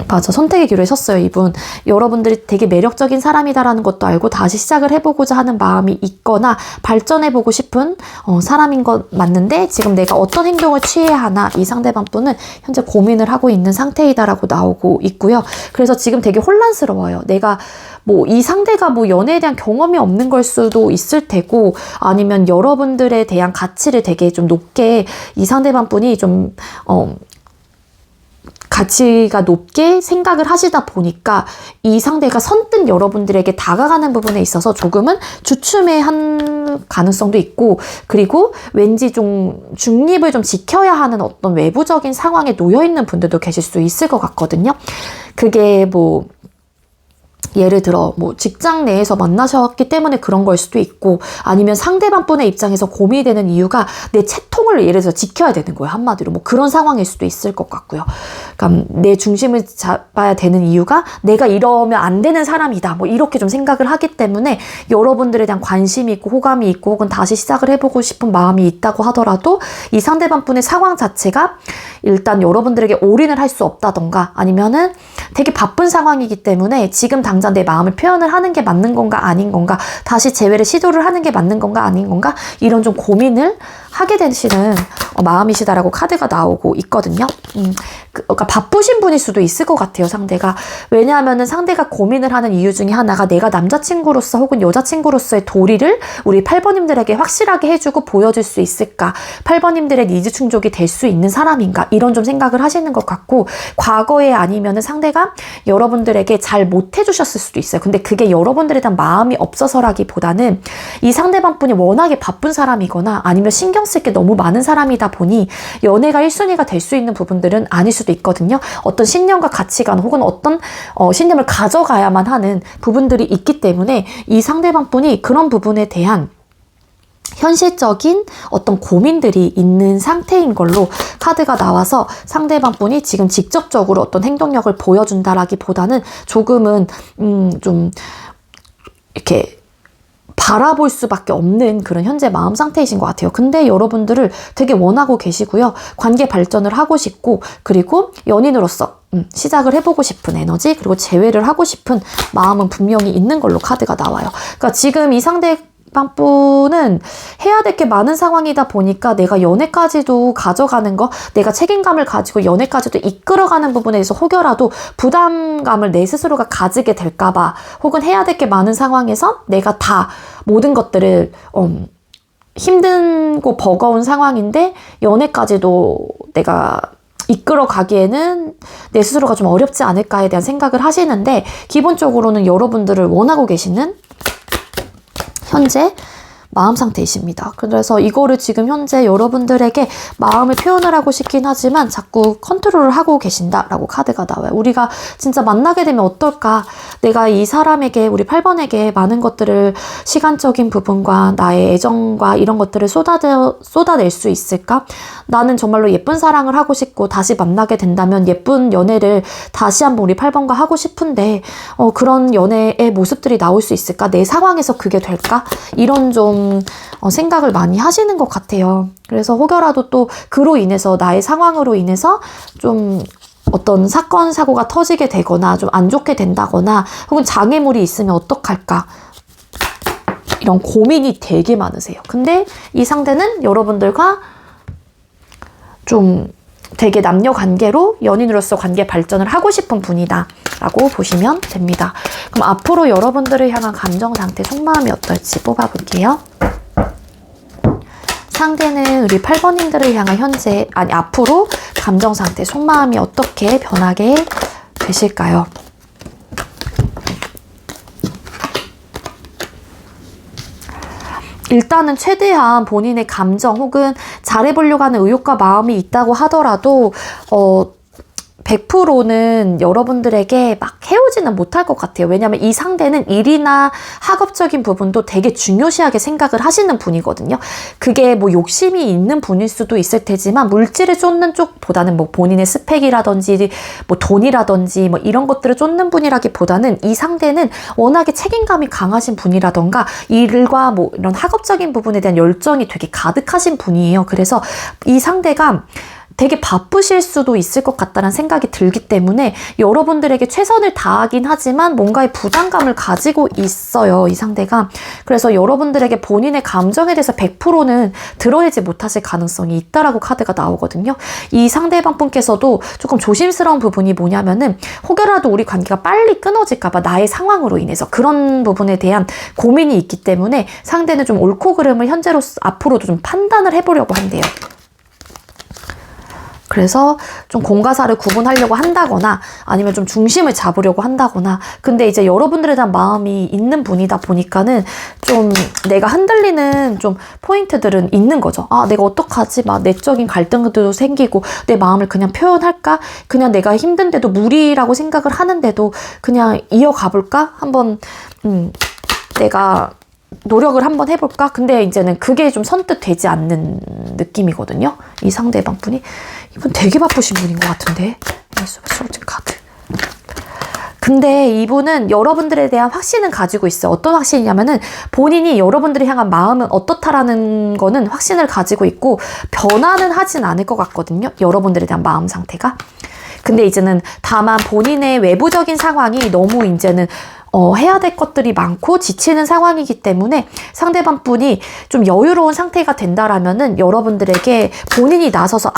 맞아. 선택의 기로에 섰어요, 이분. 여러분들이 되게 매력적인 사람이다라는 것도 알고 다시 시작을 해보고자 하는 마음이 있거나 발전해보고 싶은 사람인 것 맞는데 지금 내가 어떤 행동을 취해야 하나 이 상대방 분은 현재 고민을 하고 있는 상태이다라고 나오고 있고요. 그래서 지금 되게 혼란스러워요. 내가 뭐 이 상대가 뭐 연애에 대한 경험이 없는 걸 수도 있을 테고 아니면 여러분들에 대한 가치를 되게 좀 높게 이 상대방 분이 좀 가치가 높게 생각을 하시다 보니까 이 상대가 선뜻 여러분들에게 다가가는 부분에 있어서 조금은 주춤해한 가능성도 있고 그리고 왠지 좀 중립을 좀 지켜야 하는 어떤 외부적인 상황에 놓여있는 분들도 계실 수 있을 것 같거든요. 그게 뭐 예를 들어 뭐 직장 내에서 만나셨기 때문에 그런 걸 수도 있고 아니면 상대방 분의 입장에서 고민이 되는 이유가 내 채통을 예를 들어서 지켜야 되는 거예요. 한마디로 뭐 그런 상황일 수도 있을 것 같고요. 그러니까 내 중심을 잡아야 되는 이유가 내가 이러면 안 되는 사람이다. 뭐 이렇게 좀 생각을 하기 때문에 여러분들에 대한 관심이 있고 호감이 있고 혹은 다시 시작을 해보고 싶은 마음이 있다고 하더라도 이 상대방 분의 상황 자체가 일단 여러분들에게 올인을 할 수 없다던가 아니면은 되게 바쁜 상황이기 때문에 지금 당장 내 마음을 표현을 하는 게 맞는 건가 아닌 건가 다시 재회를 시도를 하는 게 맞는 건가 아닌 건가 이런 좀 고민을 하게 되시는 마음이시다라고 카드가 나오고 있거든요. 그러니까 바쁘신 분일 수도 있을 것 같아요, 상대가. 왜냐하면은 상대가 고민을 하는 이유 중에 하나가 내가 남자친구로서 혹은 여자친구로서의 도리를 우리 8번님들에게 확실하게 해주고 보여줄 수 있을까? 8번님들의 니즈 충족이 될 수 있는 사람인가? 이런 좀 생각을 하시는 것 같고 과거에 아니면은 상대가 여러분들에게 잘 못해주셨을 수도 있어요. 근데 그게 여러분들에 대한 마음이 없어서라기보다는 이 상대방 분이 워낙에 바쁜 사람이거나 아니면 신경 쓸 게 너무 많은 사람이다 보니 연애가 1순위가 될 수 있는 부분들은 아닐 수도 있거든요. 어떤 신념과 가치관 혹은 어떤 신념을 가져가야만 하는 부분들이 있기 때문에 이 상대방 분이 그런 부분에 대한 현실적인 어떤 고민들이 있는 상태인 걸로 카드가 나와서 상대방 분이 지금 직접적으로 어떤 행동력을 보여준다라기보다는 조금은 좀 이렇게 바라볼 수밖에 없는 그런 현재 마음 상태이신 것 같아요. 근데 여러분들을 되게 원하고 계시고요. 관계 발전을 하고 싶고 그리고 연인으로서 시작을 해보고 싶은 에너지 그리고 재회를 하고 싶은 마음은 분명히 있는 걸로 카드가 나와요. 그러니까 지금 이 상대방분은 해야 될 게 많은 상황이다 보니까 내가 연애까지도 가져가는 거 내가 책임감을 가지고 연애까지도 이끌어가는 부분에 대해서 혹여라도 부담감을 내 스스로가 가지게 될까봐 혹은 해야 될 게 많은 상황에서 내가 다 모든 것들을 힘들고 버거운 상황인데 연애까지도 내가 이끌어 가기에는 내 스스로가 좀 어렵지 않을까에 대한 생각을 하시는데 기본적으로는 여러분들을 원하고 계시는 현재 마음 상태이십니다. 그래서 이거를 지금 현재 여러분들에게 마음을 표현을 하고 싶긴 하지만 자꾸 컨트롤을 하고 계신다라고 카드가 나와요. 우리가 진짜 만나게 되면 어떨까? 내가 이 사람에게, 우리 8번에게 많은 것들을, 시간적인 부분과 나의 애정과 이런 것들을 쏟아낼 수 있을까? 나는 정말로 예쁜 사랑을 하고 싶고 다시 만나게 된다면 예쁜 연애를 다시 한번 우리 8번과 하고 싶은데 그런 연애의 모습들이 나올 수 있을까? 내 상황에서 그게 될까? 이런 좀 생각을 많이 하시는 것 같아요. 그래서 혹여라도 또 그로 인해서, 나의 상황으로 인해서 좀 어떤 사건, 사고가 터지게 되거나 좀 안 좋게 된다거나 혹은 장애물이 있으면 어떡할까? 이런 고민이 되게 많으세요. 근데 이 상대는 여러분들과 좀 되게 남녀 관계로, 연인으로서 관계 발전을 하고 싶은 분이다 라고 보시면 됩니다. 그럼 앞으로 여러분들을 향한 감정 상태, 속마음이 어떨지 뽑아볼게요. 상대는 우리 8번님들을 향한 앞으로 감정 상태, 속마음이 어떻게 변하게 되실까요? 일단은 최대한 본인의 감정 혹은 잘해보려고 하는 의욕과 마음이 있다고 하더라도 100%는 여러분들에게 막 헤어지는 못할 것 같아요. 왜냐하면 이 상대는 일이나 학업적인 부분도 되게 중요시하게 생각을 하시는 분이거든요. 그게 뭐 욕심이 있는 분일 수도 있을 테지만 물질을 쫓는 쪽보다는 뭐 본인의 스펙이라든지 뭐 돈이라든지 뭐 이런 것들을 쫓는 분이라기보다는 이 상대는 워낙에 책임감이 강하신 분이라던가 일과 뭐 이런 학업적인 부분에 대한 열정이 되게 가득하신 분이에요. 그래서 이 상대가 되게 바쁘실 수도 있을 것 같다는 생각이 들기 때문에 여러분들에게 최선을 다하긴 하지만 뭔가의 부담감을 가지고 있어요, 이 상대가. 그래서 여러분들에게 본인의 감정에 대해서 100%는 드러내지 못하실 가능성이 있다라고 카드가 나오거든요. 이 상대방 분께서도 조금 조심스러운 부분이 뭐냐면은 혹여라도 우리 관계가 빨리 끊어질까봐, 나의 상황으로 인해서 그런 부분에 대한 고민이 있기 때문에 상대는 좀 옳고 그름을 현재로서 앞으로도 좀 판단을 해보려고 한대요. 그래서 좀 공과사를 구분하려고 한다거나 아니면 좀 중심을 잡으려고 한다거나, 근데 이제 여러분들에 대한 마음이 있는 분이다 보니까는 좀 내가 흔들리는 좀 포인트들은 있는 거죠. 아, 내가 어떡하지? 막 내적인 갈등도 생기고 내 마음을 그냥 표현할까? 그냥 내가 힘든데도 무리라고 생각을 하는데도 그냥 이어가 볼까? 한번 내가 노력을 한번 해볼까? 근데 이제는 그게 좀 선뜻 되지 않는 느낌이거든요. 이 상대방 분이. 이분 되게 바쁘신 분인 것 같은데. 소울진 카드. 근데 이분은 여러분들에 대한 확신은 가지고 있어요. 어떤 확신이냐면은 본인이 여러분들이 향한 마음은 어떻다라는 거는 확신을 가지고 있고 변화는 하진 않을 것 같거든요. 여러분들에 대한 마음 상태가. 근데 이제는 다만 본인의 외부적인 상황이 너무 이제는 해야 될 것들이 많고 지치는 상황이기 때문에 상대방 분이 좀 여유로운 상태가 된다라면은 여러분들에게 본인이 나서서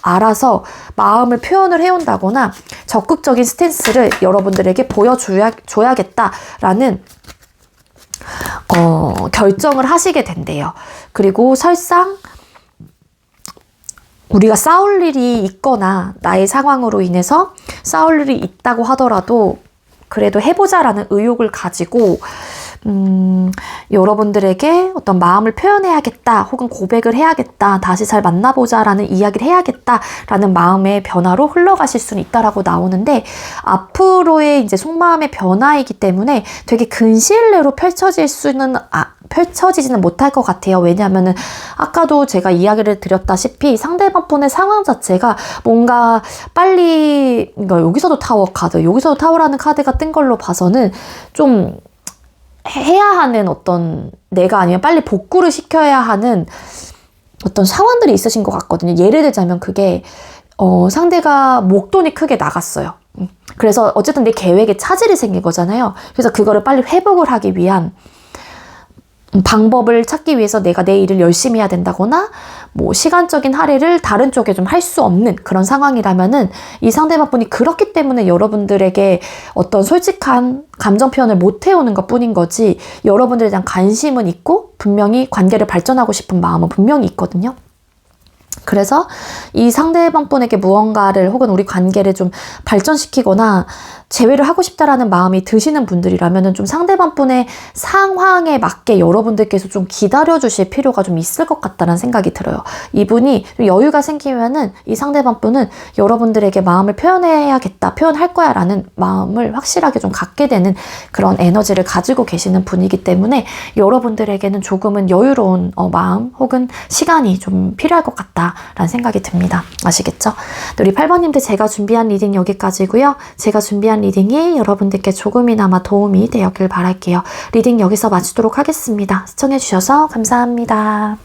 알아서 마음을 표현을 해온다거나 적극적인 스탠스를 여러분들에게 보여줘야겠다라는 결정을 하시게 된대요. 그리고 설상 우리가 싸울 일이 있거나 나의 상황으로 인해서 싸울 일이 있다고 하더라도 그래도 해보자라는 의욕을 가지고 여러분들에게 어떤 마음을 표현해야겠다 혹은 고백을 해야겠다, 다시 잘 만나보자라는 이야기를 해야겠다라는 마음의 변화로 흘러가실 수는 있다라고 나오는데, 앞으로의 이제 속마음의 변화이기 때문에 되게 근시일 내로 펼쳐지지는 못할 것 같아요. 왜냐하면은 아까도 제가 이야기를 드렸다시피 상대방 분의 상황 자체가 뭔가 빨리, 그러니까 여기서도 타워 카드, 여기서도 타워라는 카드가 뜬 걸로 봐서는 좀 해야 하는 어떤, 내가 아니면 빨리 복구를 시켜야 하는 어떤 상황들이 있으신 것 같거든요. 예를 들자면 그게 상대가 목돈이 크게 나갔어요. 그래서 어쨌든 내 계획에 차질이 생긴 거잖아요. 그래서 그거를 빨리 회복을 하기 위한 방법을 찾기 위해서 내가 내 일을 열심히 해야 된다거나 뭐 시간적인 할애를 다른 쪽에 좀 할 수 없는 그런 상황이라면은 이 상대방 분이 그렇기 때문에 여러분들에게 어떤 솔직한 감정 표현을 못 해오는 것 뿐인 거지, 여러분들에 대한 관심은 있고 분명히 관계를 발전하고 싶은 마음은 분명히 있거든요. 그래서 이 상대방 분에게 무언가를 혹은 우리 관계를 좀 발전시키거나 제외를 하고 싶다라는 마음이 드시는 분들이라면 좀 상대방 분의 상황에 맞게 여러분들께서 좀 기다려주실 필요가 좀 있을 것 같다는 생각이 들어요. 이분이 좀 여유가 생기면은 이 상대방 분은 여러분들에게 마음을 표현해야겠다, 표현할 거야 라는 마음을 확실하게 좀 갖게 되는 그런 에너지를 가지고 계시는 분이기 때문에 여러분들에게는 조금은 여유로운 마음 혹은 시간이 좀 필요할 것 같다라는 생각이 듭니다. 아시겠죠? 우리 8번님들 제가 준비한 리딩 여기까지고요. 제가 준비한 리딩이 여러분들께 조금이나마 도움이 되었길 바랄게요. 리딩 여기서 마치도록 하겠습니다. 시청해주셔서 감사합니다.